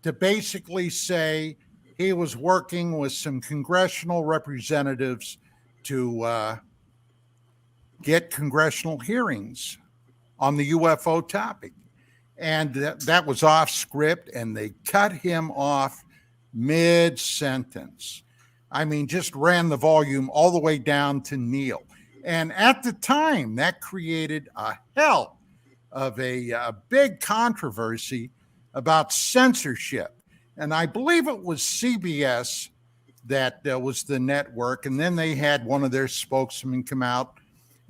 to basically say he was working with some congressional representatives to get congressional hearings on the UFO topic. And that was off script, and they cut him off mid-sentence. I mean, just ran the volume all the way down to Neil. And at the time, that created a hell of a big controversy about censorship. And I believe it was CBS that was the network. And then they had one of their spokesmen come out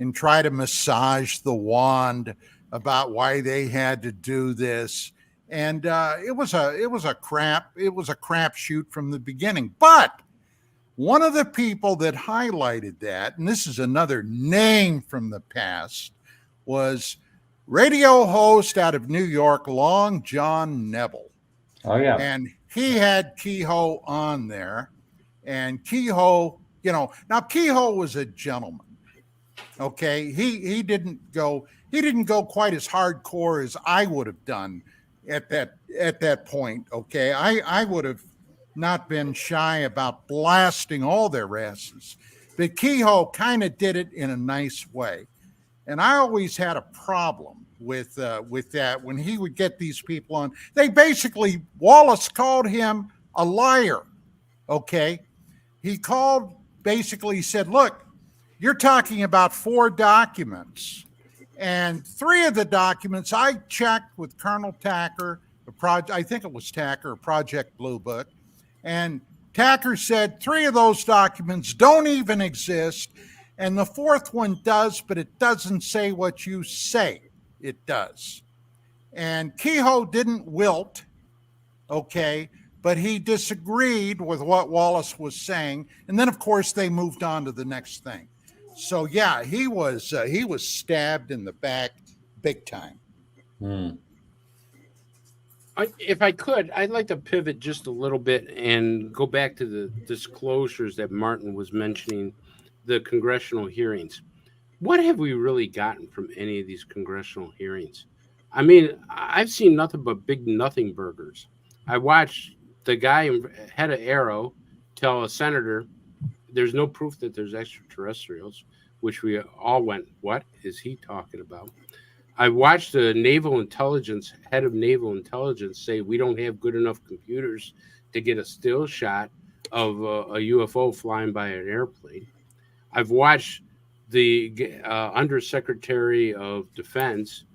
and try to massage the wand about why they had to do this. And it was a crap shoot from the beginning. But one of the people that highlighted that, and this is another name from the past, was radio host out of New York, Long John Neville. Oh, yeah. And he had Kehoe on there. And Kehoe, now Kehoe was a gentleman. Okay. He didn't go quite as hardcore as I would have done at that point. Okay. I would have not been shy about blasting all their asses. But Kehoe kind of did it in a nice way. And I always had a problem with that when he would get these people on. Wallace called him a liar. Okay. He said, look, you're talking about 4 documents. And 3 of the documents I checked with Colonel Tacker, I think it was Tacker, Project Blue Book. And Tacker said 3 of those documents don't even exist. And the 4th one does, but it doesn't say what you say it does. And Kehoe didn't wilt, okay, but he disagreed with what Wallace was saying. And then, of course, they moved on to the next thing. So, yeah, he was stabbed in the back big time. If I could, I'd like to pivot just a little bit and go back to the disclosures that Martin was mentioning, the congressional hearings. What have we really gotten from any of these congressional hearings? I mean, I've seen nothing but big nothing burgers. I watched the guy head of Arrow tell a senator there's no proof that there's extraterrestrials, which we all went, what is he talking about? I watched the head of naval intelligence say we don't have good enough computers to get a still shot of a UFO flying by an airplane. I've watched the Undersecretary of Defense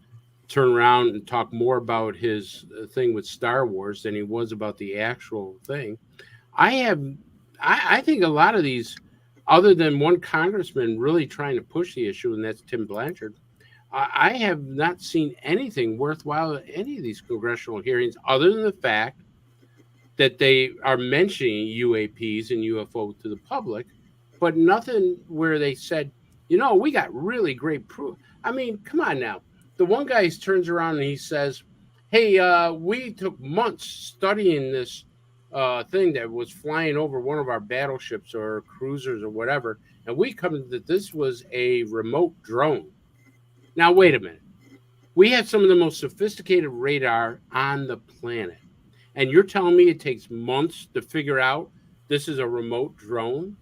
turn around and talk more about his thing with Star Wars than he was about the actual thing. I think a lot of these, other than one congressman really trying to push the issue, and that's Tim Blanchard, I have not seen anything worthwhile at any of these congressional hearings other than the fact that they are mentioning UAPs and UFO to the public, but nothing where they said, we got really great proof. I mean, come on now. The one guy turns around and he says, hey, we took months studying this thing that was flying over one of our battleships or cruisers or whatever, and we come to that this was a remote drone. Now, wait a minute. We have some of the most sophisticated radar on the planet, and you're telling me it takes months to figure out this is a remote drone?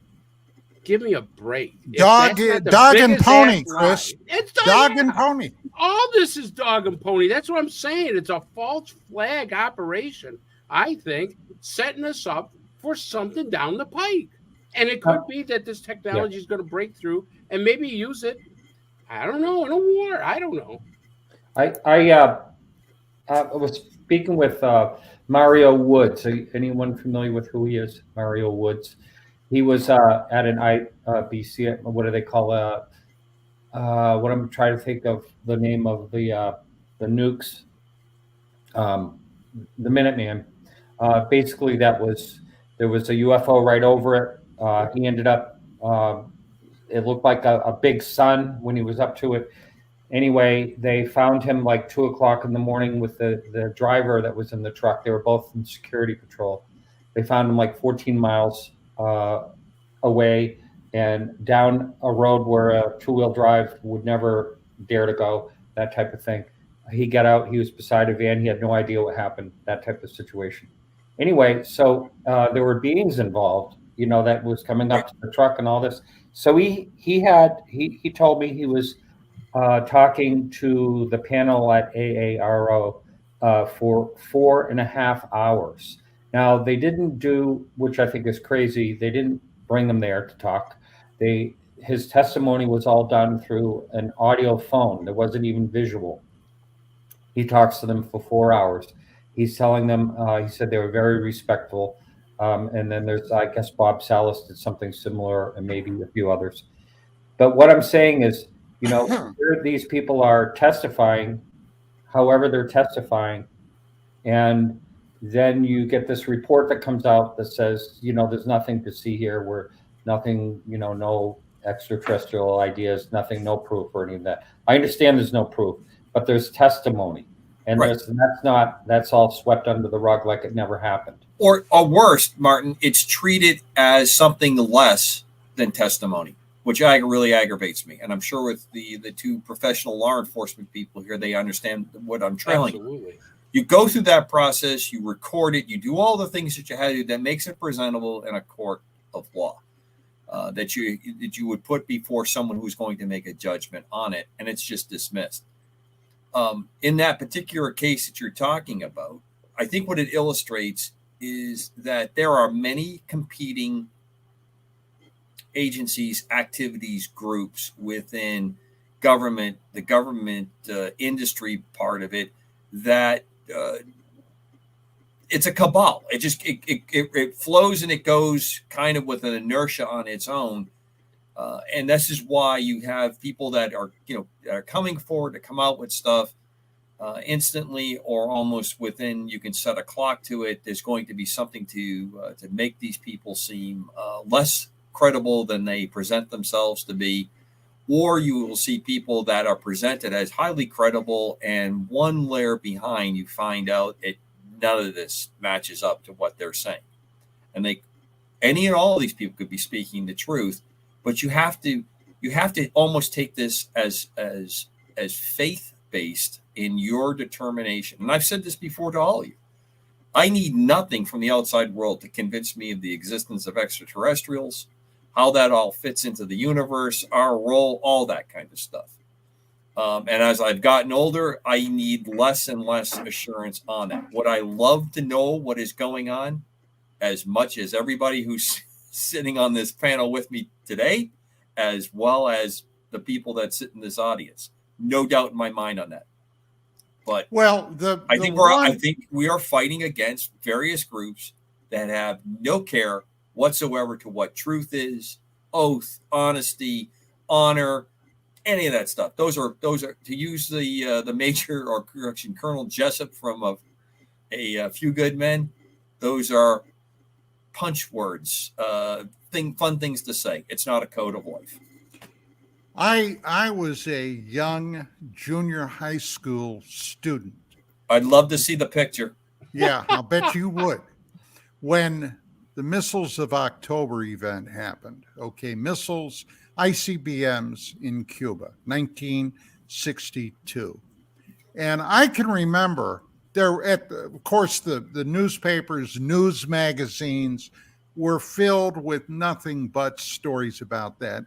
Give me a break. Dog and pony, Chris. It's dog and pony. All this is dog and pony. That's what I'm saying. It's a false flag operation, I think, setting us up for something down the pike. And it could be that this technology is going to break through and maybe use it, I don't know, in a war. I don't know. I was speaking with Mario Woods. Anyone familiar with who he is? Mario Woods. He was at an IBC. What do they call what I'm trying to think of the name of the Nukes, the Minuteman. Basically, there was a UFO right over it. He ended up. It looked like a big sun when he was up to it. Anyway, they found him like 2:00 in the morning with the driver that was in the truck. They were both in security patrol. They found him like 14 miles away and down a road where a 2-wheel drive would never dare to go, that type of thing. He got out, he was beside a van, he had no idea what happened, that type of situation. Anyway, so there were beings involved, that was coming up to the truck and all this. So he told me he was talking to the panel at AARO for 4.5 hours. Now, they didn't do, which I think is crazy, they didn't bring him there to talk. His testimony was all done through an audio phone. There wasn't even visual. He talks to them for 4 hours. He's telling them, he said they were very respectful. And then there's, I guess, Bob Salas did something similar and maybe a few others. But what I'm saying is, You know, here these people are testifying, however they're testifying, and then you get this report that comes out that says, you know, there's nothing to see here. We're nothing, you know, no extraterrestrial ideas, nothing, no proof or any of that. I understand there's no proof, but there's testimony, and Right. that's all swept under the rug like it never happened. Or worse, Martin, it's treated as something less than testimony, which really aggravates me. And I'm sure with the two professional law enforcement people here, they understand what I'm trailing. Absolutely. You go through that process, you record it, you do all the things that you had to do that makes it presentable in a court of law, that you would put before someone who's going to make a judgment on it, and it's just dismissed. In that particular case that you're talking about, I think what it illustrates is that there are many competing agencies, activities, groups within government, the government industry part of it, that it's a cabal. It flows and it goes kind of with an inertia on its own, and this is why you have people that are coming forward to come out with stuff instantly or almost within. You can set a clock to it. There's going to be something to make these people seem less credible than they present themselves to be. Or you will see people that are presented as highly credible, and one layer behind, you find out none of this matches up to what they're saying. And any and all of these people could be speaking the truth, but you have to almost take this as faith based in your determination. And I've said this before to all of you. I need nothing from the outside world to convince me of the existence of extraterrestrials, how that all fits into the universe, our role, all that kind of stuff. And as I've gotten older, I need less and less assurance on that. Would I love to know what is going on as much as everybody who's sitting on this panel with me today, as well as the people that sit in this audience? No doubt in my mind on that. But I think we are fighting against various groups that have no care whatsoever to what truth is, oath, honesty, honor, any of that stuff. Those are to use the Major or correction Colonel Jessup from a Few Good Men. Those are punch words, fun things to say. It's not a code of life. I was a young junior high school student. I'd love to see the picture. Yeah, I'll bet you would. When the Missiles of October event happened, missiles, ICBMs in Cuba, 1962. And I can remember of course, the newspapers, news magazines were filled with nothing but stories about that.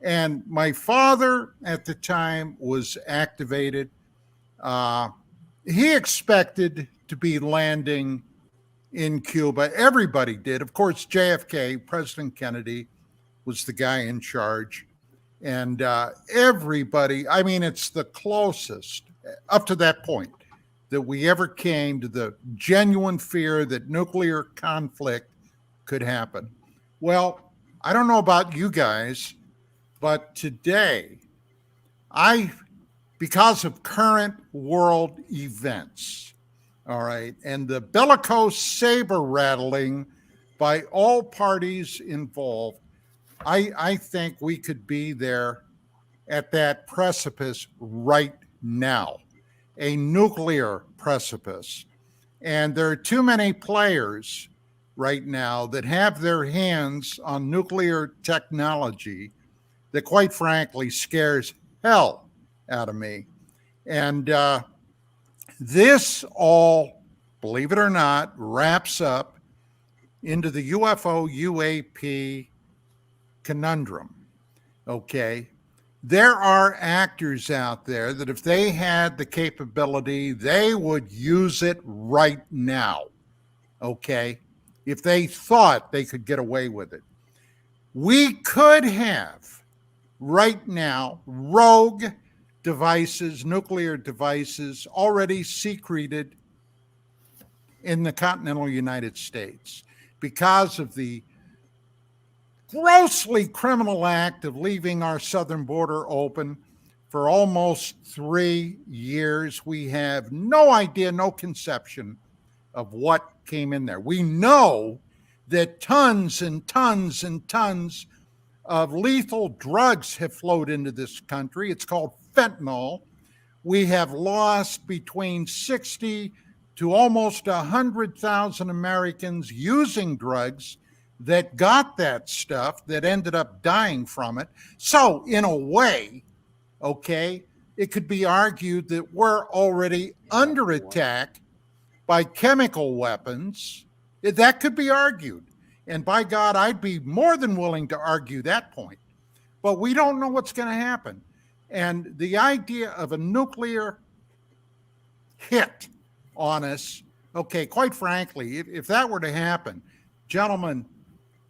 And my father at the time was activated. He expected to be landing in Cuba. Everybody did. Of course, JFK, President Kennedy, was the guy in charge. And everybody, I mean, it's the closest up to that point that we ever came to the genuine fear that nuclear conflict could happen. Well, I don't know about you guys, but today, because of current world events, all right, and the bellicose saber rattling by all parties involved, I think we could be there at that precipice right now, a nuclear precipice. And there are too many players right now that have their hands on nuclear technology that, quite frankly, scares hell out of me. And this all, believe it or not, wraps up into the UFO UAP conundrum. Okay. There are actors out there that if they had the capability, they would use it right now. Okay. If they thought they could get away with it. We could have right now rogue devices, nuclear devices already secreted in the continental United States because of the grossly criminal act of leaving our southern border open for almost 3 years. We have no idea, no conception of what came in there. We know that tons and tons and tons of lethal drugs have flowed into this country. It's called fentanyl. We have lost between 60 to almost 100,000 Americans using drugs that got that stuff, that ended up dying from it. So, in a way, okay, it could be argued that we're already under attack by chemical weapons. That could be argued. And by God, I'd be more than willing to argue that point. But we don't know what's going to happen. And the idea of a nuclear hit on us, okay, quite frankly, if that were to happen, gentlemen,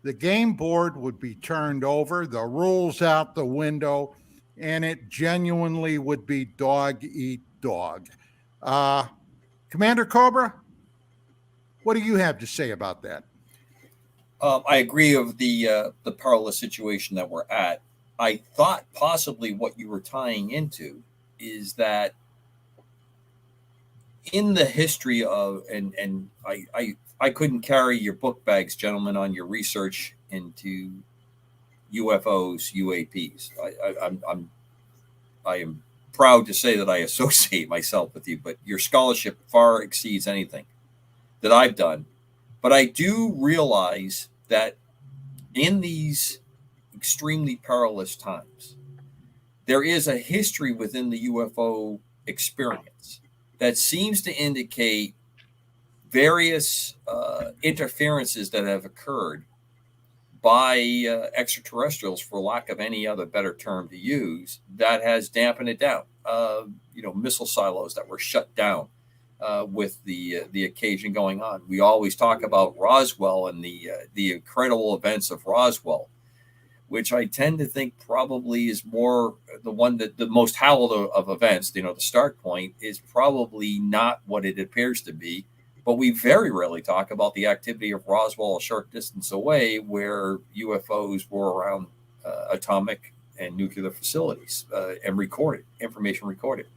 the game board would be turned over, the rules out the window, and it genuinely would be dog eat dog. Commander Cobra, what do you have to say about that? I agree of the perilous situation that we're at. I thought possibly what you were tying into is that in the history of, and I couldn't carry your book bags, gentlemen, on your research into UFOs, UAPs. I am proud to say that I associate myself with you, but your scholarship far exceeds anything that I've done. But I do realize that in these extremely perilous times, there is a history within the UFO experience that seems to indicate various interferences that have occurred by extraterrestrials, for lack of any other better term to use, that has dampened it down. Missile silos that were shut down with the occasion going on. We always talk about Roswell and the incredible events of Roswell, which I tend to think probably is more the one that the most hallowed of events. The start point is probably not what it appears to be. But we very rarely talk about the activity of Roswell a short distance away, where UFOs were around atomic and nuclear facilities and information recorded.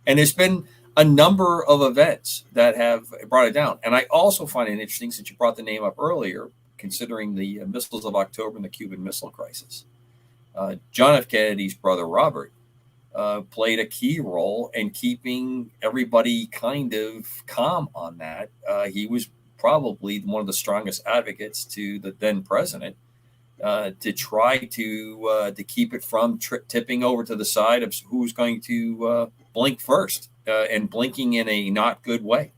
And there's been a number of events that have brought it down. And I also find it interesting, since you brought the name up earlier, considering the missiles of October and the Cuban Missile Crisis. John F. Kennedy's brother, Robert, played a key role in keeping everybody kind of calm on that. He was probably one of the strongest advocates to the then president to try to keep it from tipping over to the side of who's going to blink first, and blinking in a not good way,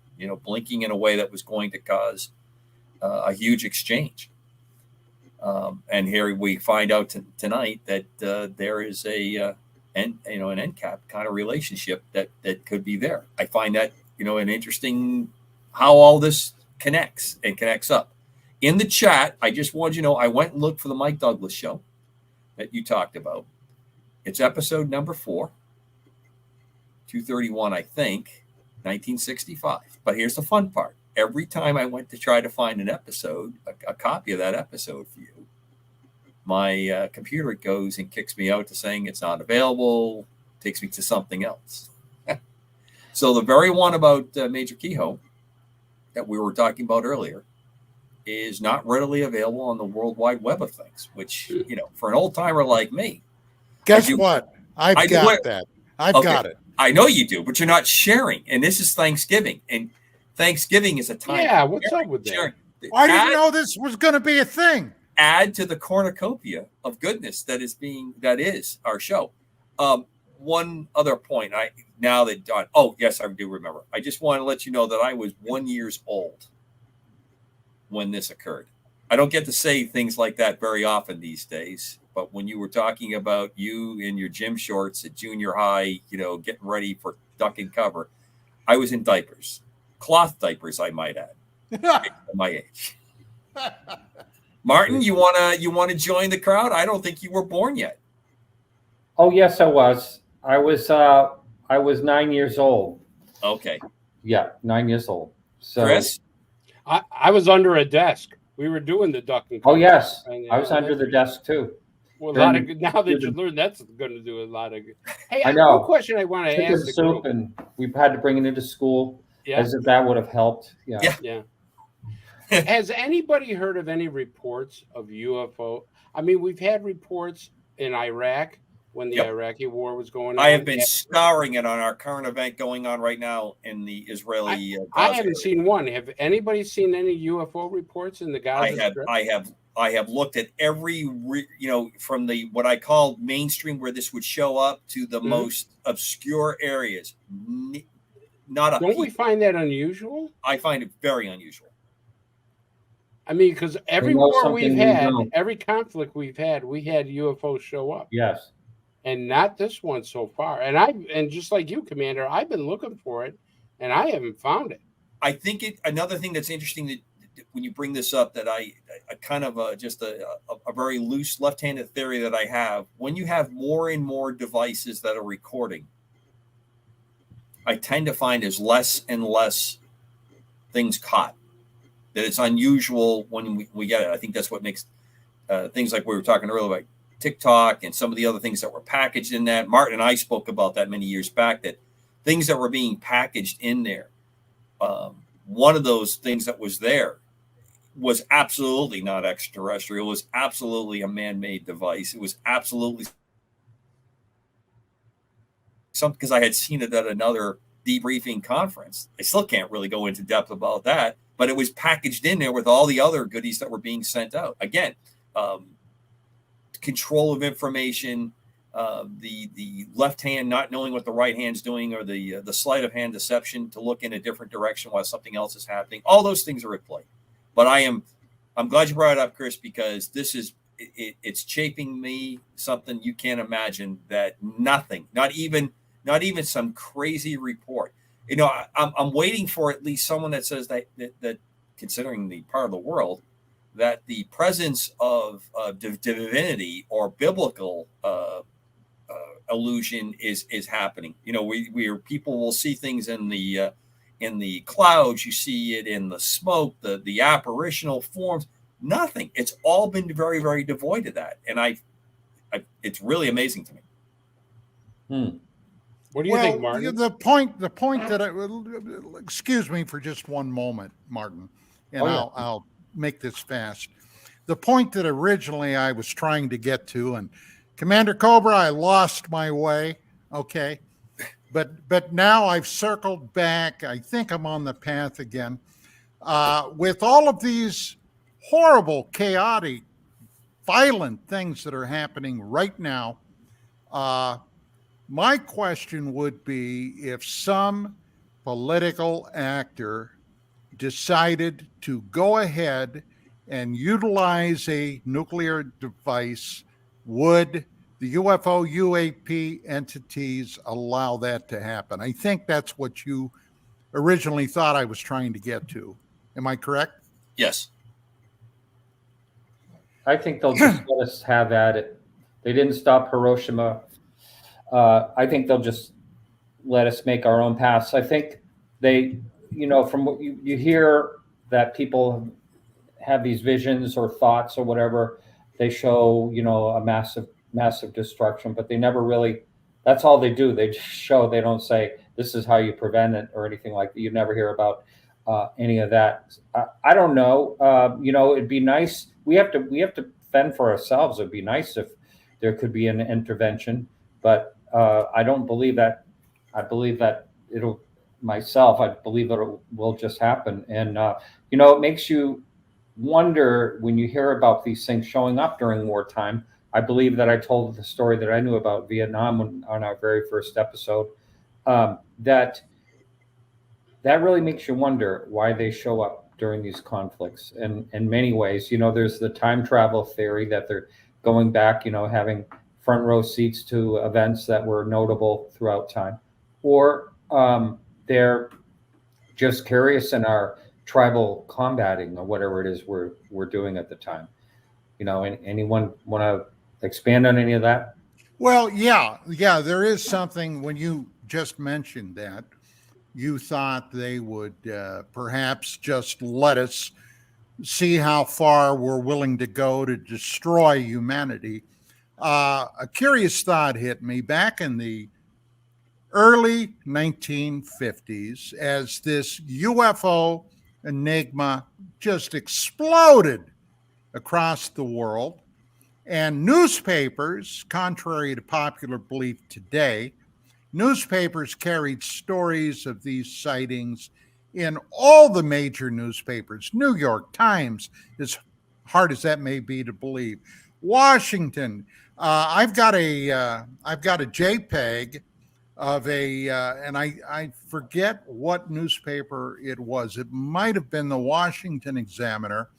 blinking in a way that was going to cause a huge exchange. And here we find out tonight that there is an NCAP kind of relationship that could be there. I find that an interesting how all this connects up. In the chat, I just wanted you to know I went and looked for the Mike Douglas show that you talked about. It's episode number 4, 231, I think, 1965. But here's the fun part: every time I went to try to find an episode, a copy of that episode for you, my computer goes and kicks me out to saying it's not available, takes me to something else. So the very one about Major Kehoe that we were talking about earlier is not readily available on the World Wide Web of things, which, for an old timer like me. Guess what? I've got that. I've got it. I know you do, but you're not sharing. And this is Thanksgiving. And Thanksgiving is a time. Yeah, what's up with that? I didn't know this was going to be a thing. Add to the cornucopia of goodness that is our show. One other point. Yes, I do remember. I just want to let you know that I was 1 year old when this occurred. I don't get to say things like that very often these days, but when you were talking about you in your gym shorts at junior high, getting ready for duck and cover, I was in diapers, cloth diapers, I might add, at my age. Martin, you wanna join the crowd? I don't think you were born yet. Oh yes, I was. I was 9 years old. Okay. Yeah, 9 years old. So Chris? I was under a desk. We were doing the duck and cover. Oh yes, I was under the desk too. Well, a lot of good. Now that you learned, that's going to do a lot of good. Hey, I know. One question I want to ask the soup, group. and we've had to bring it into school as if that would have helped. Yeah. Has anybody heard of any reports of UFO? I mean, we've had reports in Iraq when the Iraqi war was going on. I have been scouring it on our current event going on right now in the Israeli. I haven't seen one. Have anybody seen any UFO reports in the Gaza Strip? I have looked at every, from the what I call mainstream where this would show up to the most obscure areas. Don't we find that unusual? I find it very unusual. I mean, because every war we've had, every conflict we've had UFOs show up. Yes. And not this one so far. And just like you, Commander, I've been looking for it, and I haven't found it. I think another thing that's interesting that when you bring this up, that I kind of just a very loose left-handed theory that I have, when you have more and more devices that are recording, I tend to find there's less and less things caught. That it's unusual when we get it. I think that's what makes things like we were talking earlier about TikTok and some of the other things that were packaged in that. Martin and I spoke about that many years back, that things that were being packaged in there. One of those things that was there was absolutely not extraterrestrial. It was absolutely a man-made device. It was absolutely something, because I had seen it at another debriefing conference. I still can't really go into depth about that, but it was packaged in there with all the other goodies that were being sent out. Again, control of information, the left hand not knowing what the right hand's doing, or the sleight of hand deception to look in a different direction while something else is happening. All those things are at play. But I'm glad you brought it up, Chris, because this is it's chafing me something you can't imagine, that nothing, not even some crazy report. I'm waiting for at least someone that says that considering the part of the world, that the presence of divinity or biblical illusion is happening. Where people will see things in the clouds, you see it in the smoke, the apparitional forms. Nothing. It's all been very, very devoid of that, and it's really amazing to me. What do you think, Martin? The point that excuse me for just one moment, Martin, and I'll make this fast. The point that originally I was trying to get to, and Commander Cobra, I lost my way. Okay. But now I've circled back. I think I'm on the path again. With all of these horrible, chaotic, violent things that are happening right now, my question would be, if some political actor decided to go ahead and utilize a nuclear device, would the UFO UAP entities allow that to happen? I think that's what you originally thought I was trying to get to. Am I correct? Yes. I think they'll just let us have at it. They didn't stop Hiroshima. I think they'll just let us make our own paths. I think they, from what you hear, that people have these visions or thoughts or whatever. They show, a massive destruction, but they never really, that's all they do. They just show, they don't say, this is how you prevent it or anything like that. You never hear about any of that. I don't know. It'd be nice. We have to fend for ourselves. It'd be nice if there could be an intervention, but I don't believe that. I believe that it'll myself. I believe it will just happen. And, it makes you wonder when you hear about these things showing up during wartime. I believe that I told the story that I knew about Vietnam on our very first episode, that really makes you wonder why they show up during these conflicts. And in many ways, there's the time travel theory that they're going back, having front row seats to events that were notable throughout time, or they're just curious in our tribal combating or whatever it is we're doing at the time. Anyone want to expand on any of that? Well, yeah, there is something. When you just mentioned that, you thought they would perhaps just let us see how far we're willing to go to destroy humanity. A curious thought hit me back in the early 1950s as this UFO enigma just exploded across the world. And newspapers, contrary to popular belief today, newspapers carried stories of these sightings in all the major newspapers. New York Times, as hard as that may be to believe. Washington. I've got a JPEG of and I forget what newspaper it was. It might have been the Washington Examiner,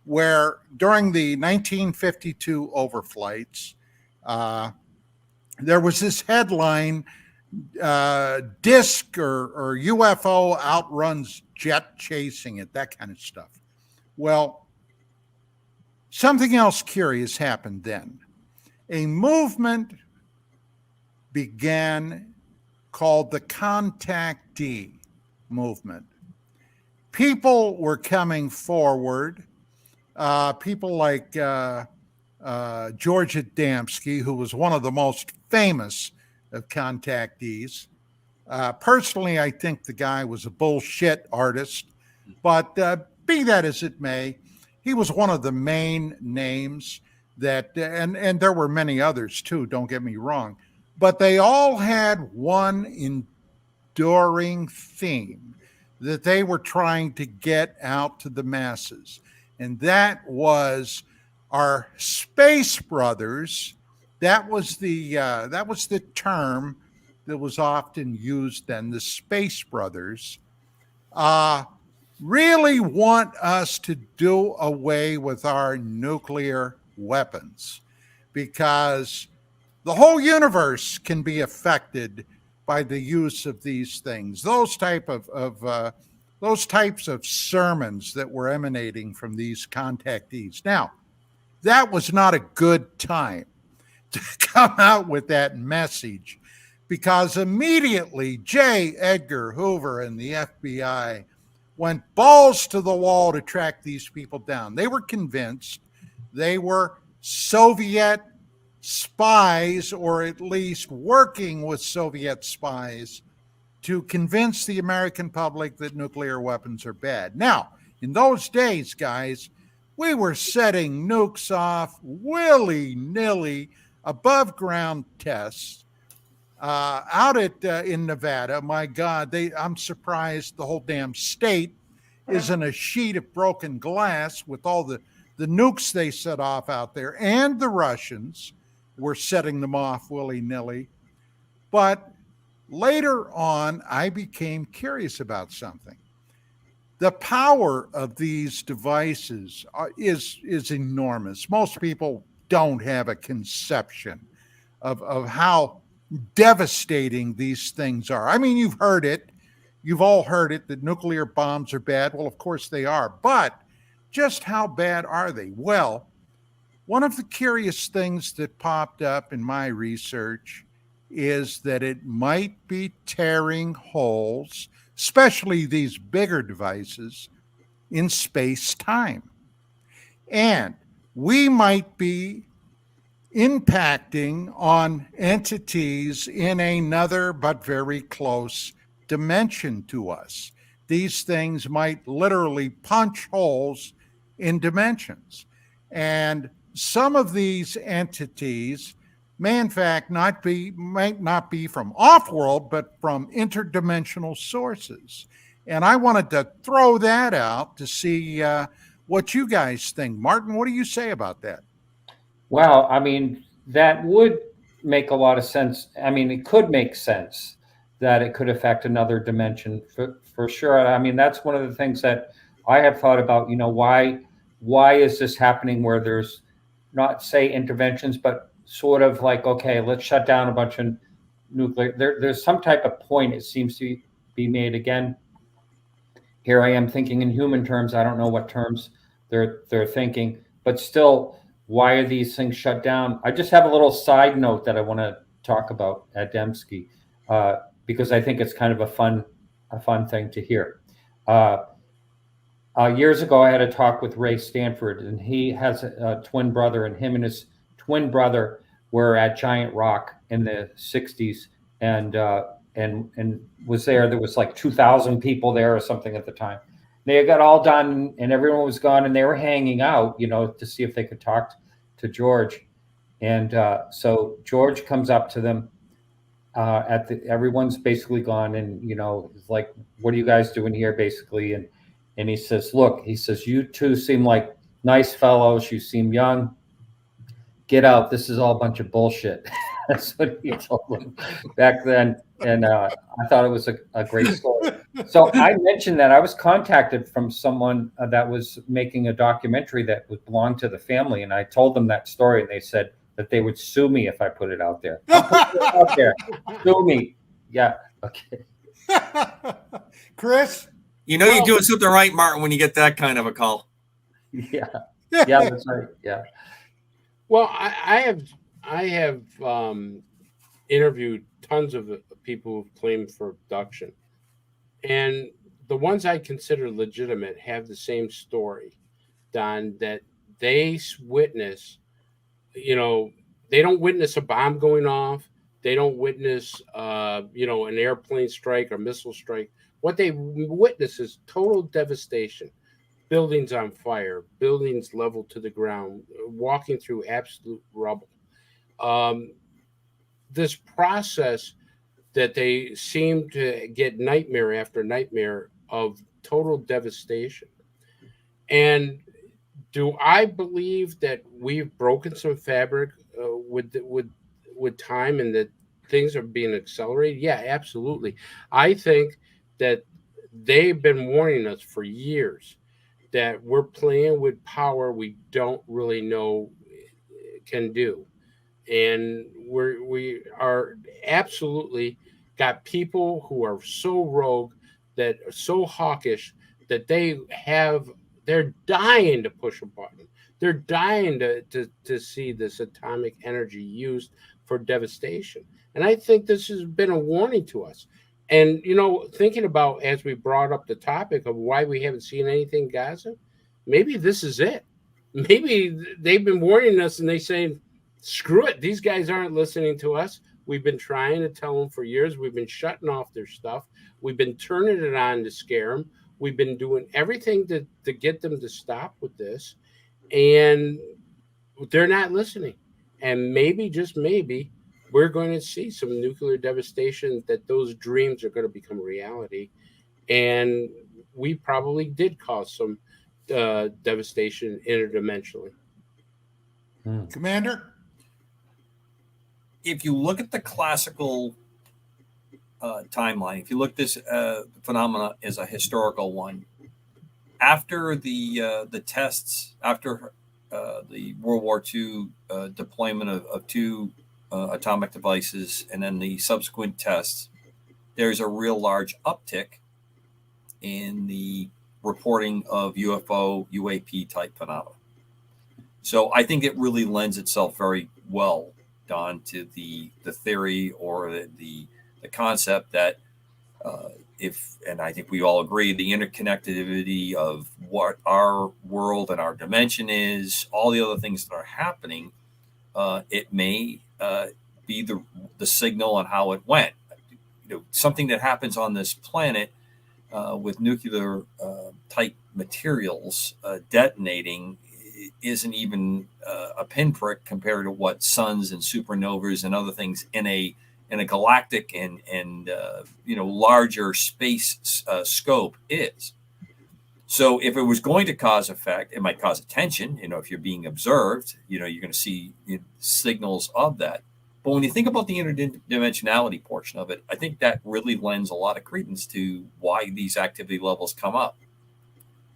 where during the 1952 overflights, there was this headline, disc or UFO outruns jet chasing it, that kind of stuff. Well, something else curious happened then. A movement began called the contactee movement. People were coming forward. People like George Adamski, who was one of the most famous of contactees. Personally, I think the guy was a bullshit artist, but be that as it may, he was one of the main names that, and there were many others too, don't get me wrong, but they all had one enduring theme that they were trying to get out to the masses. And that was our space brothers. That was the term that was often used then. The space brothers really want us to do away with our nuclear weapons, because the whole universe can be affected by the use of these things. Those types of sermons that were emanating from these contactees. Now, that was not a good time to come out with that message, because immediately J. Edgar Hoover and the FBI went balls to the wall to track these people down. They were convinced they were Soviet spies, or at least working with Soviet spies, to convince the American public that nuclear weapons are bad. Now, in those days, guys, we were setting nukes off willy-nilly, above ground tests out in Nevada. My God, I'm surprised the whole damn state isn't a sheet of broken glass with all the nukes they set off out there. And the Russians were setting them off willy-nilly. But later on, I became curious about something. The power of these devices is enormous. Most people don't have a conception of how devastating these things are. I mean, you've heard it. You've all heard it, that nuclear bombs are bad. Well, of course they are. But just how bad are they? Well, one of the curious things that popped up in my research is that it might be tearing holes, especially these bigger devices, in space-time. And we might be impacting on entities in another but very close dimension to us. These things might literally punch holes in dimensions. And some of these entities may in fact might not be from off-world, but from interdimensional sources. And I wanted to throw that out to see what you guys think. Martin, what do you say about that? Well, I mean, that would make a lot of sense. I mean, it could make sense that it could affect another dimension for sure. I mean, that's one of the things that I have thought about, you know, why is this happening where there's not, say, interventions, but sort of like, okay, let's shut down a bunch of nuclear. There's some type of point, it seems to be made. Again, here I am thinking in human terms. I don't know what terms they're thinking, but still, why are these things shut down? I just have a little side note that I want to talk about at Dembski, because I think it's kind of a fun thing to hear. Years ago, I had a talk with Ray Stanford, and he has a twin brother, and him and his twin brother were at Giant Rock in the 60s and was there. There was like 2,000 people there or something at the time. They got all done and everyone was gone and they were hanging out, to see if they could talk to George. And so George comes up to them everyone's basically gone and, it's like, what are you guys doing here basically? And he says, look, you two seem like nice fellows. You seem young. Get out. This is all a bunch of bullshit. That's what he told them back then. And I thought it was a great story. So I mentioned that I was contacted from someone that was making a documentary that belonged to the family. And I told them that story and they said that they would sue me if I put it out there. I'll put it out there. Sue me. Yeah. Okay. Chris? You're doing something right, Martin, when you get that kind of a call. Yeah. Yeah, that's right. Yeah. Well, I have interviewed tons of people who've claimed for abduction, and the ones I consider legitimate have the same story, Don, that they witness. They don't witness a bomb going off. They don't witness, an airplane strike or missile strike. What they witness is total devastation. Buildings on fire, buildings leveled to the ground, walking through absolute rubble. This process that they seem to get nightmare after nightmare of total devastation. And do I believe that we've broken some fabric with time and that things are being accelerated? Yeah, absolutely. I think that they've been warning us for years that we're playing with power we don't really know can do. And we are absolutely got people who are so rogue, that are so hawkish, that they're dying to push a button. They're dying to see this atomic energy used for devastation. And I think this has been a warning to us. And, thinking about, as we brought up the topic of why we haven't seen anything in Gaza, maybe this is it. Maybe they've been warning us and they saying, screw it. These guys aren't listening to us. We've been trying to tell them for years. We've been shutting off their stuff. We've been turning it on to scare them. We've been doing everything to get them to stop with this. And they're not listening. And maybe, just maybe, we're going to see some nuclear devastation, that those dreams are going to become reality. And we probably did cause some devastation interdimensionally. Commander? If you look at the classical timeline, if you look at this phenomena as a historical one, after the tests, after the World War II deployment of two atomic devices, and then the subsequent tests, there's a real large uptick in the reporting of UFO, UAP type phenomena. So I think it really lends itself very well, Don, to the theory or the concept that and I think we all agree, the interconnectivity of what our world and our dimension is, all the other things that are happening, it may be the signal on how it went. Something that happens on this planet with nuclear type materials detonating isn't even a pinprick compared to what suns and supernovas and other things in a galactic and larger space scope is. So if it was going to cause effect, it might cause attention. If you're being observed, you're going to see signals of that. But when you think about the interdimensionality portion of it, I think that really lends a lot of credence to why these activity levels come up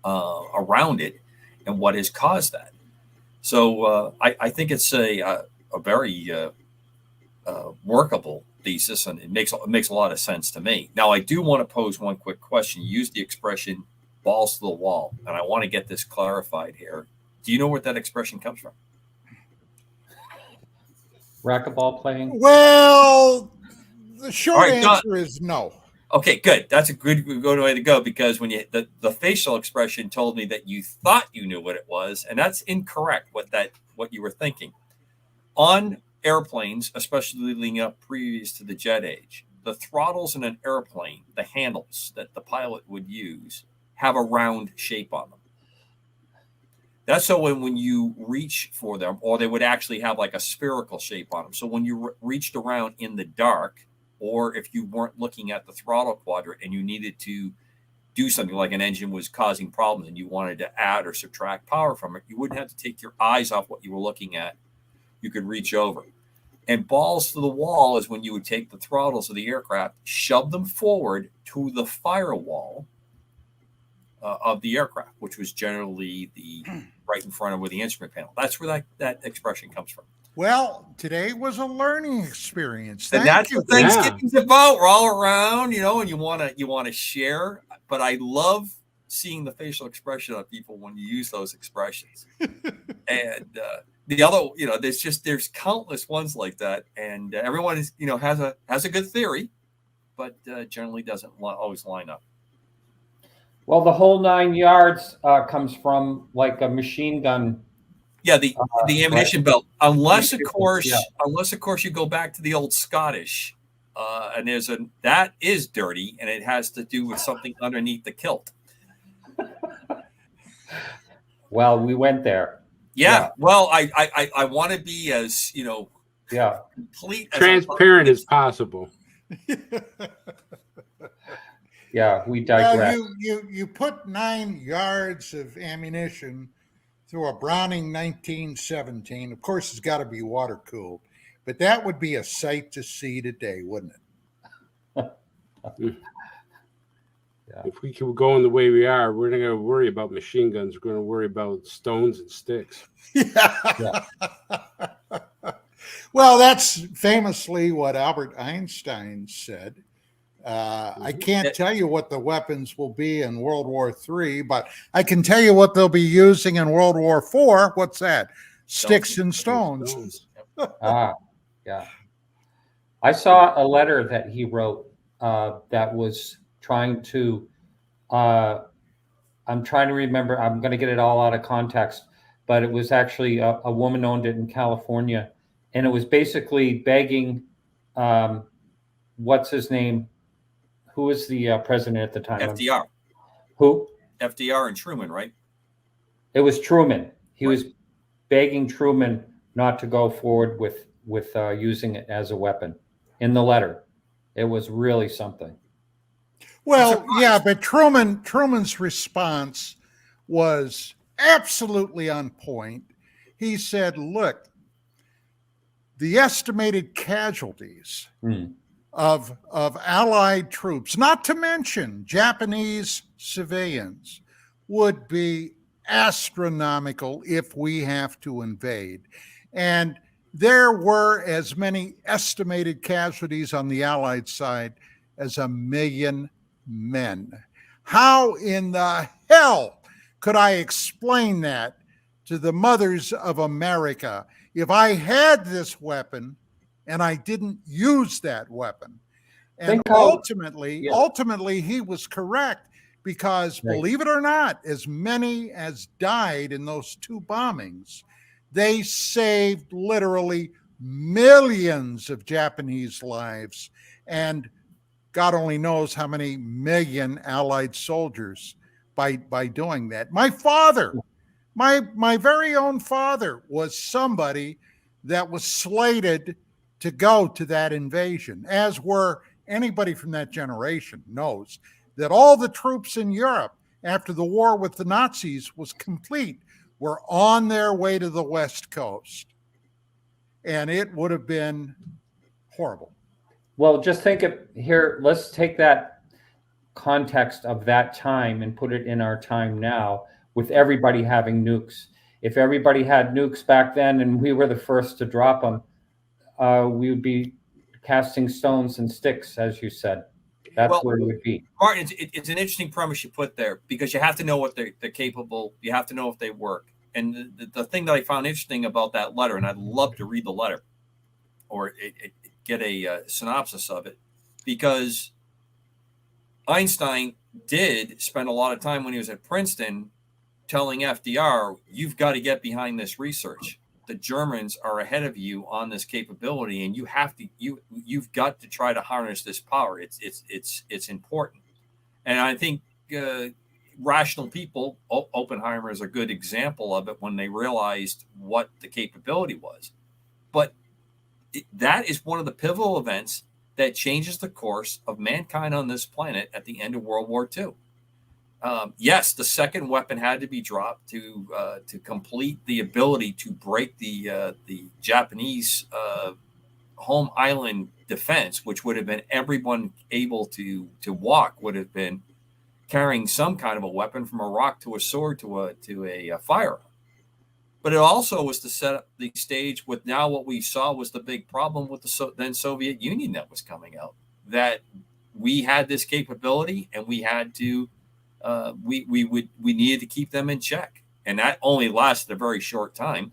around it and what has caused that. So I think it's a very workable thesis, and it makes a lot of sense to me. Now, I do want to pose one quick question. You used the expression balls to the wall, and I want to get this clarified here. Do you know where that expression comes from? Racquetball playing? Well, the short answer is no. Okay, good. That's a good way to go, because when the facial expression told me that you thought you knew what it was, and that's incorrect. What you were thinking. On airplanes, especially leading up previous to the jet age, the throttles in an airplane, the handles that the pilot would use, have a round shape on them. That's so when you reach for them, or they would actually have like a spherical shape on them. So when you reached around in the dark, or if you weren't looking at the throttle quadrant and you needed to do something like an engine was causing problems and you wanted to add or subtract power from it, you wouldn't have to take your eyes off what you were looking at. You could reach over. And balls to the wall is when you would take the throttles of the aircraft, shove them forward to the firewall of the aircraft, which was generally the right in front of where the instrument panel. That's where that expression comes from. Well, today was a learning experience. And Thank that's you. what Thanksgiving's about. We're all around, and you want to share. But I love seeing the facial expression of people when you use those expressions. And the other, there's countless ones like that, and everyone is has a good theory, but generally doesn't always line up. Well, the whole 9 yards comes from like a machine gun. Yeah, the ammunition belt, unless of course you go back to the old Scottish, and that is dirty, and it has to do with something underneath the kilt. Well, we went there. Yeah. Well, I want to be as complete, transparent as possible. Yeah, we digress. Well, you put 9 yards of ammunition through a Browning 1917. Of course, it's got to be water cooled, but that would be a sight to see today, wouldn't it? Yeah. If we keep going the way we are, we're not going to worry about machine guns. We're going to worry about stones and sticks. Yeah. Well, that's famously what Albert Einstein said. I can't tell you what the weapons will be in World War III, but I can tell you what they'll be using in World War IV. What's that? Sticks and stones. Yeah. I saw a letter that he wrote that was trying to, I'm trying to remember, I'm going to get it all out of context, but it was actually a woman owned it in California. And it was basically begging, what's his name? Who was the president at the time? FDR. Who? FDR and Truman, right? It was Truman. He was begging Truman not to go forward with using it as a weapon in the letter. It was really something. Well, yeah, but Truman's response was absolutely on point. He said, look, the estimated casualties of Allied troops, not to mention Japanese civilians, would be astronomical if we have to invade. And there were as many estimated casualties on the Allied side as 1 million men. How in the hell could I explain that to the mothers of America if I had this weapon and I didn't use that weapon? And ultimately, he was correct, because believe it or not, as many as died in those 2 bombings, they saved literally millions of Japanese lives, and God only knows how many million Allied soldiers by doing that. My father, my very own father, was somebody that was slated to go to that invasion, as were anybody from that generation knows that all the troops in Europe after the war with the Nazis was complete were on their way to the West Coast. And it would have been horrible. Well, just think of here, let's take that context of that time and put it in our time now with everybody having nukes. If everybody had nukes back then and we were the first to drop them, we would be casting stones and sticks, as you said. That's where it would be. Martin, it's an interesting premise you put there, because you have to know what they're capable. You have to know if they work. And the thing that I found interesting about that letter, and I'd love to read the letter or get a synopsis of it, because Einstein did spend a lot of time when he was at Princeton telling FDR, you've got to get behind this research. the Germans are ahead of you on this capability, and you've got to try to harness this power. It's important, and I think rational people, Oppenheimer is a good example of it when they realized what the capability was. But that is one of the pivotal events that changes the course of mankind on this planet at the end of World War II. Yes, the second weapon had to be dropped to complete the ability to break the Japanese home island defense, which would have been everyone able to walk would have been carrying some kind of a weapon, from a rock to a sword to a firearm. But it also was to set up the stage with now what we saw was the big problem with the then Soviet Union that was coming out, that we had this capability and we had to we needed to keep them in check. And that only lasted a very short time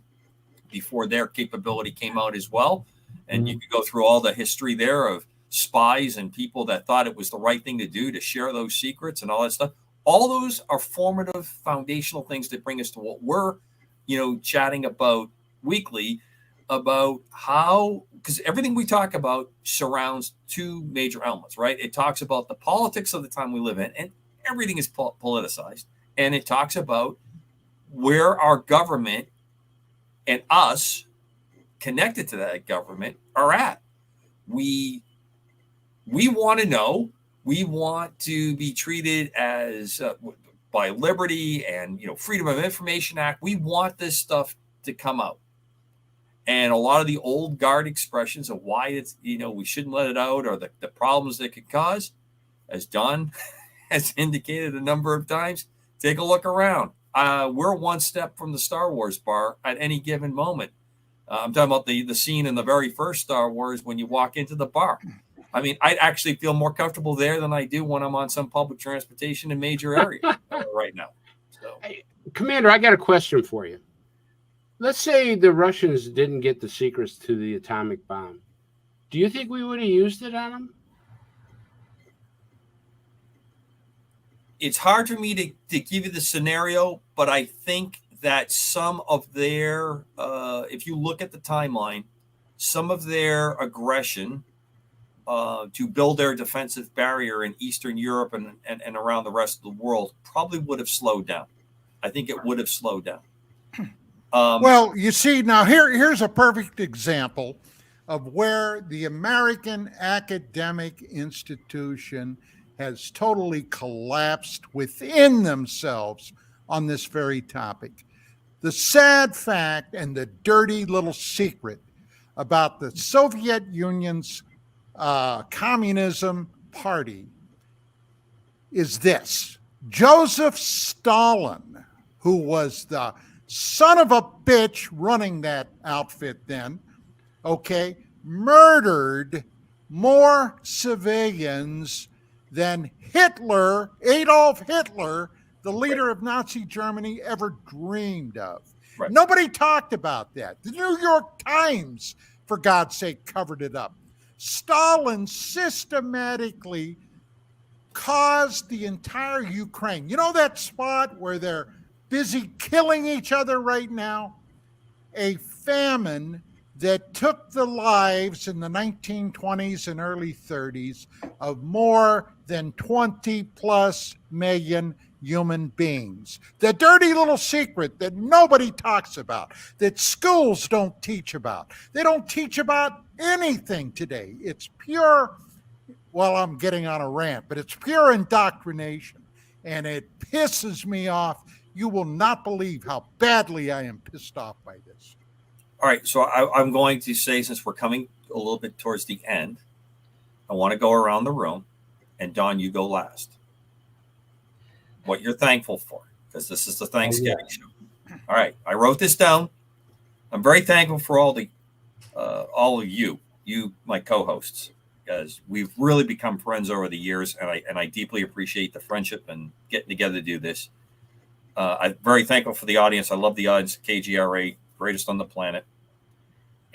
before their capability came out as well. And you could go through all the history there of spies and people that thought it was the right thing to do to share those secrets and all that stuff. All those are formative, foundational things that bring us to what we're, chatting about weekly, about how, because everything we talk about surrounds two major elements, right? It talks about the politics of the time we live in, and everything is politicized. And it talks about where our government and us connected to that government are at. We want to know, we want to be treated as by liberty and, Freedom of Information Act. We want this stuff to come out. And a lot of the old guard expressions of why it's, we shouldn't let it out, or the problems that could cause, as Don has indicated a number of times, take a look around. We're one step from the Star Wars bar at any given moment. I'm talking about the scene in the very first Star Wars when you walk into the bar. I mean, I actually feel more comfortable there than I do when I'm on some public transportation in major areas right now. So, hey, Commander, I got a question for you. Let's say the Russians didn't get the secrets to the atomic bomb. Do you think we would have used it on them? It's hard for me to give you the scenario, but I think that some of their, if you look at the timeline, some of their aggression to build their defensive barrier in Eastern Europe and around the rest of the world probably would have slowed down. I think it would have slowed down. Well, you see, now here's a perfect example of where the American academic institution has totally collapsed within themselves on this very topic. The sad fact and the dirty little secret about the Soviet Union's communism party is this: Joseph Stalin, who was the son of a bitch running that outfit then, murdered more civilians than Hitler, Adolf Hitler, the leader of Nazi Germany, ever dreamed of. Right. Nobody talked about that. The New York Times, for God's sake, covered it up. Stalin systematically caused the entire Ukraine. You know that spot where they're busy killing each other right now? A famine that took the lives in the 1920s and early 30s of more than 20 plus million human beings. The dirty little secret that nobody talks about, that schools don't teach about. They don't teach about anything today. It's pure, well, I'm getting on a rant, but it's pure indoctrination. And it pisses me off. You will not believe how badly I am pissed off by this. All right, so I'm going to say, since we're coming a little bit towards the end, I want to go around the room, and Don, you go last. What you're thankful for, because this is the Thanksgiving show. All right, I wrote this down. I'm very thankful for all of you, my co-hosts, because we've really become friends over the years, and I deeply appreciate the friendship and getting together to do this. I'm very thankful for the audience. I love the audience, KGRA, greatest on the planet.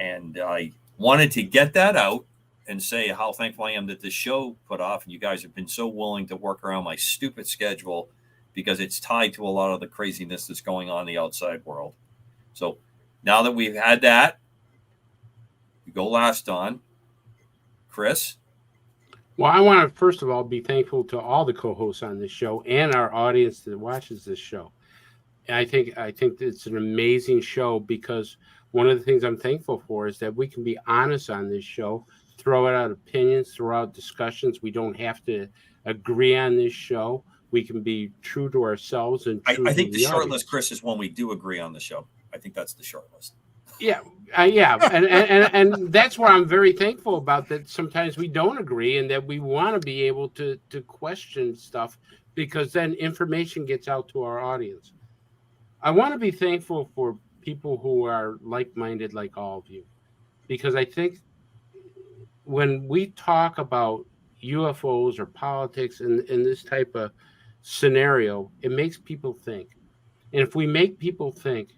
And I wanted to get that out and say how thankful I am that this show put off, and you guys have been so willing to work around my stupid schedule, because it's tied to a lot of the craziness that's going on in the outside world. So now that we've had that, you go last on. Chris? Well, I want to first of all be thankful to all the co-hosts on this show and our audience that watches this show. And I think it's an amazing show because one of the things I'm thankful for is that we can be honest on this show, throw out opinions, throw out discussions. We don't have to agree on this show. We can be true to ourselves and true I think to the short audience. list, Chris, is when we do agree on the show. I think that's the short list. Yeah, and that's what I'm very thankful about, that sometimes we don't agree and that we want to be able to question stuff, because then information gets out to our audience. I want to be thankful for people who are like-minded like all of you, because I think when we talk about UFOs or politics in this type of scenario, it makes people think. And if we make people think,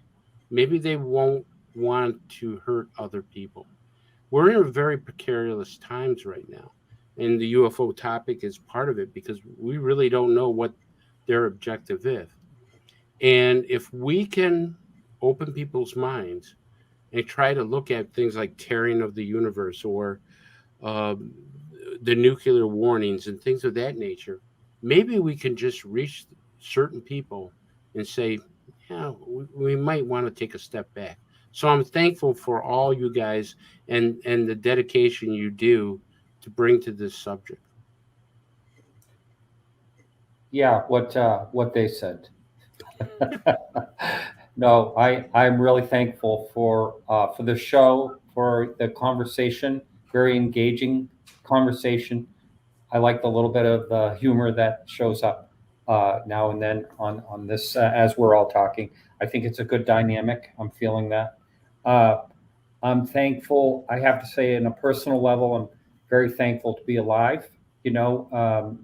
maybe they won't want to hurt other people. We're in very precarious times right now, and the UFO topic is part of it, because we really don't know what their objective is. And if we can open people's minds and try to look at things like tearing of the universe, or the nuclear warnings and things of that nature, maybe we can just reach certain people and say, yeah, we might want to take a step back. So I'm thankful for all you guys and the dedication you do to bring to this subject. Yeah, what they said. No, I'm really thankful for the show, for the conversation, very engaging conversation. I like the little bit of humor that shows up now and then on this as we're all talking. I think it's a good dynamic. I'm feeling that. I'm thankful. I have to say, in a personal level, I'm very thankful to be alive. You know,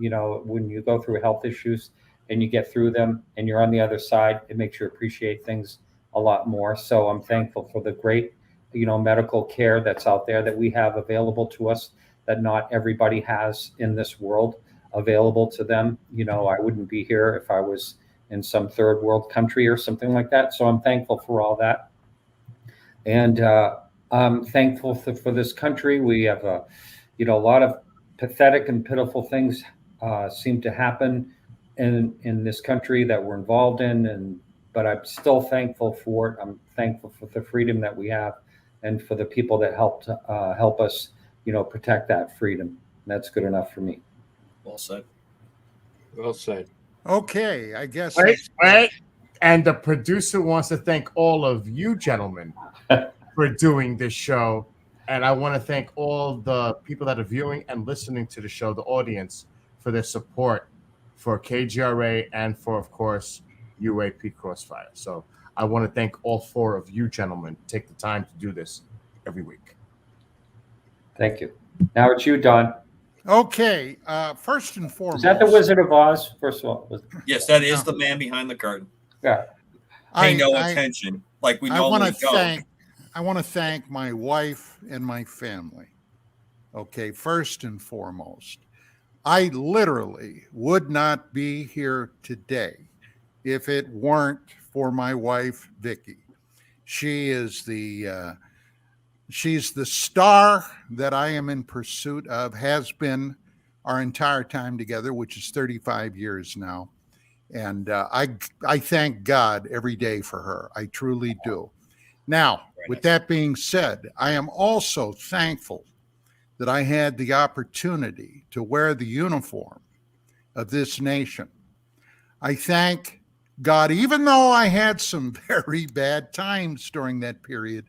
when you go through health issues and you get through them and you're on the other side, it makes you appreciate things a lot more. So I'm thankful for the great, medical care that's out there that we have available to us, that not everybody has in this world available to them. I wouldn't be here if I was in some third world country or something like that. So I'm thankful for all that. And I'm thankful for this country. We have a lot of pathetic and pitiful things seem to happen in this country that we're involved in, but I'm still thankful for it. I'm thankful for the freedom that we have, and for the people that help us, protect that freedom. And that's good enough for me. Well said. Well said. Okay, I guess. Right. And the producer wants to thank all of you gentlemen for doing this show. And I want to thank all the people that are viewing and listening to the show, the audience, for their support for KGRA and for, of course, UAP Crossfire. So I want to thank all four of you gentlemen. Take the time to do this every week. Thank you. Now it's you, Don. Okay, first and foremost. Is that the Wizard of Oz? First of all. Yes, that is the man behind the curtain. Yeah. Pay no attention, like we normally don't. I want to thank my wife and my family. Okay, first and foremost. I literally would not be here today if it weren't for my wife, Vicky. She is she's the star that I am in pursuit of, has been our entire time together, which is 35 years now. And I thank God every day for her. I truly do. Now, with that being said, I am also thankful that I had the opportunity to wear the uniform of this nation. I thank God, even though I had some very bad times during that period,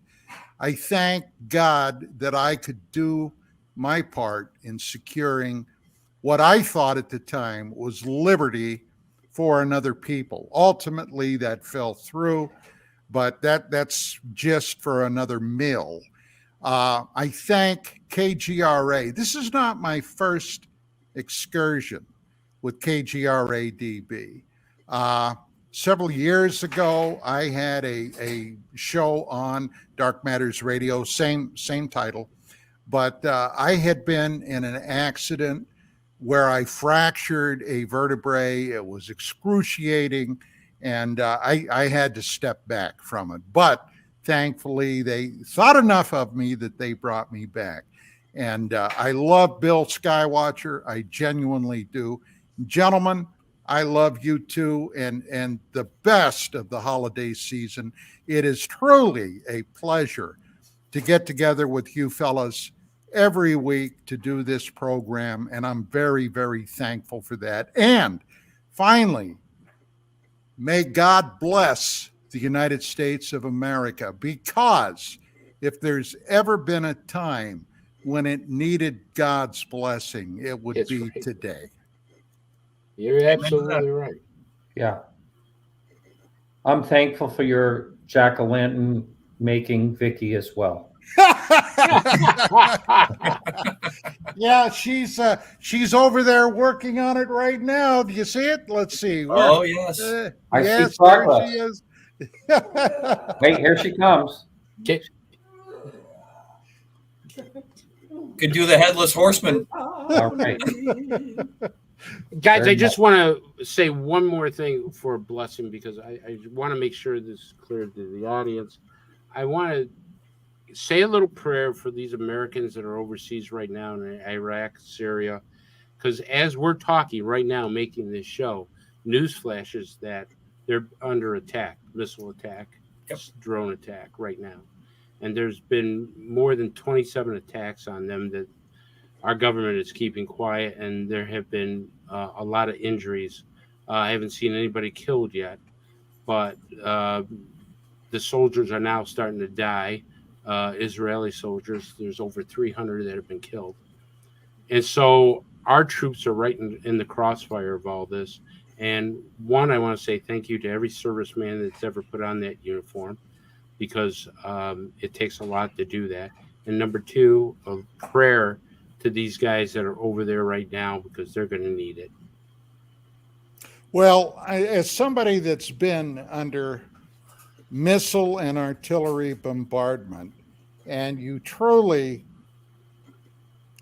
I thank God that I could do my part in securing what I thought at the time was liberty for another people. Ultimately, that fell through, but that's just for another mill. I thank KGRA. This is not my first excursion with KGRA DB. Several years ago, I had a show on Dark Matters Radio, same title, but I had been in an accident where I fractured a vertebrae. It was excruciating, and I had to step back from it. But thankfully, they thought enough of me that they brought me back. And I love Bill Skywatcher. I genuinely do. Gentlemen, I love you too. And the best of the holiday season. It is truly a pleasure to get together with you fellas every week to do this program. And I'm very, very thankful for that. And finally, may God bless the United States of America, because if there's ever been a time when it needed God's blessing, it would That's be right. today. You're absolutely right. Yeah. I'm thankful for your jack-o'-lantern making, Vicky, as well. Yeah, she's over there working on it right now. Do you see it? Let's see. Oh, yes. I see yes, there progress. she is. Wait, here she comes. Okay. Could do the headless horseman. All right. Guys, Very I just want to say one more thing for a blessing, because I want to make sure this is clear to the audience. I want to say a little prayer for these Americans that are overseas right now in Iraq, Syria, because as we're talking right now, making this show, news flashes that they're under attack, missile attack, drone attack right now. And there's been more than 27 attacks on them that our government is keeping quiet, and there have been a lot of injuries. I haven't seen anybody killed yet, but the soldiers are now starting to die. Israeli soldiers, there's over 300 that have been killed. And so our troops are right in the crossfire of all this. And one, I want to say thank you to every serviceman that's ever put on that uniform, because it takes a lot to do that. And number two, a prayer to these guys that are over there right now, because they're going to need it. Well, as somebody that's been under missile and artillery bombardment, and you truly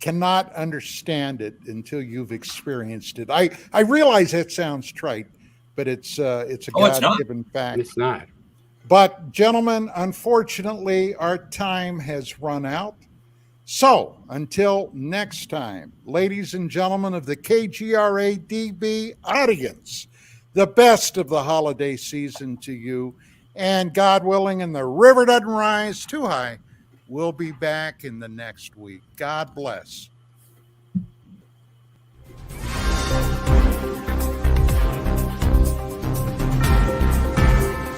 cannot understand it until you've experienced it. I realize that sounds trite, but it's a God-given fact. It's not. But gentlemen, unfortunately, our time has run out. So until next time, ladies and gentlemen of the KGRA DB audience, the best of the holiday season to you. And God willing, and the river doesn't rise too high, we'll be back in the next week. God bless.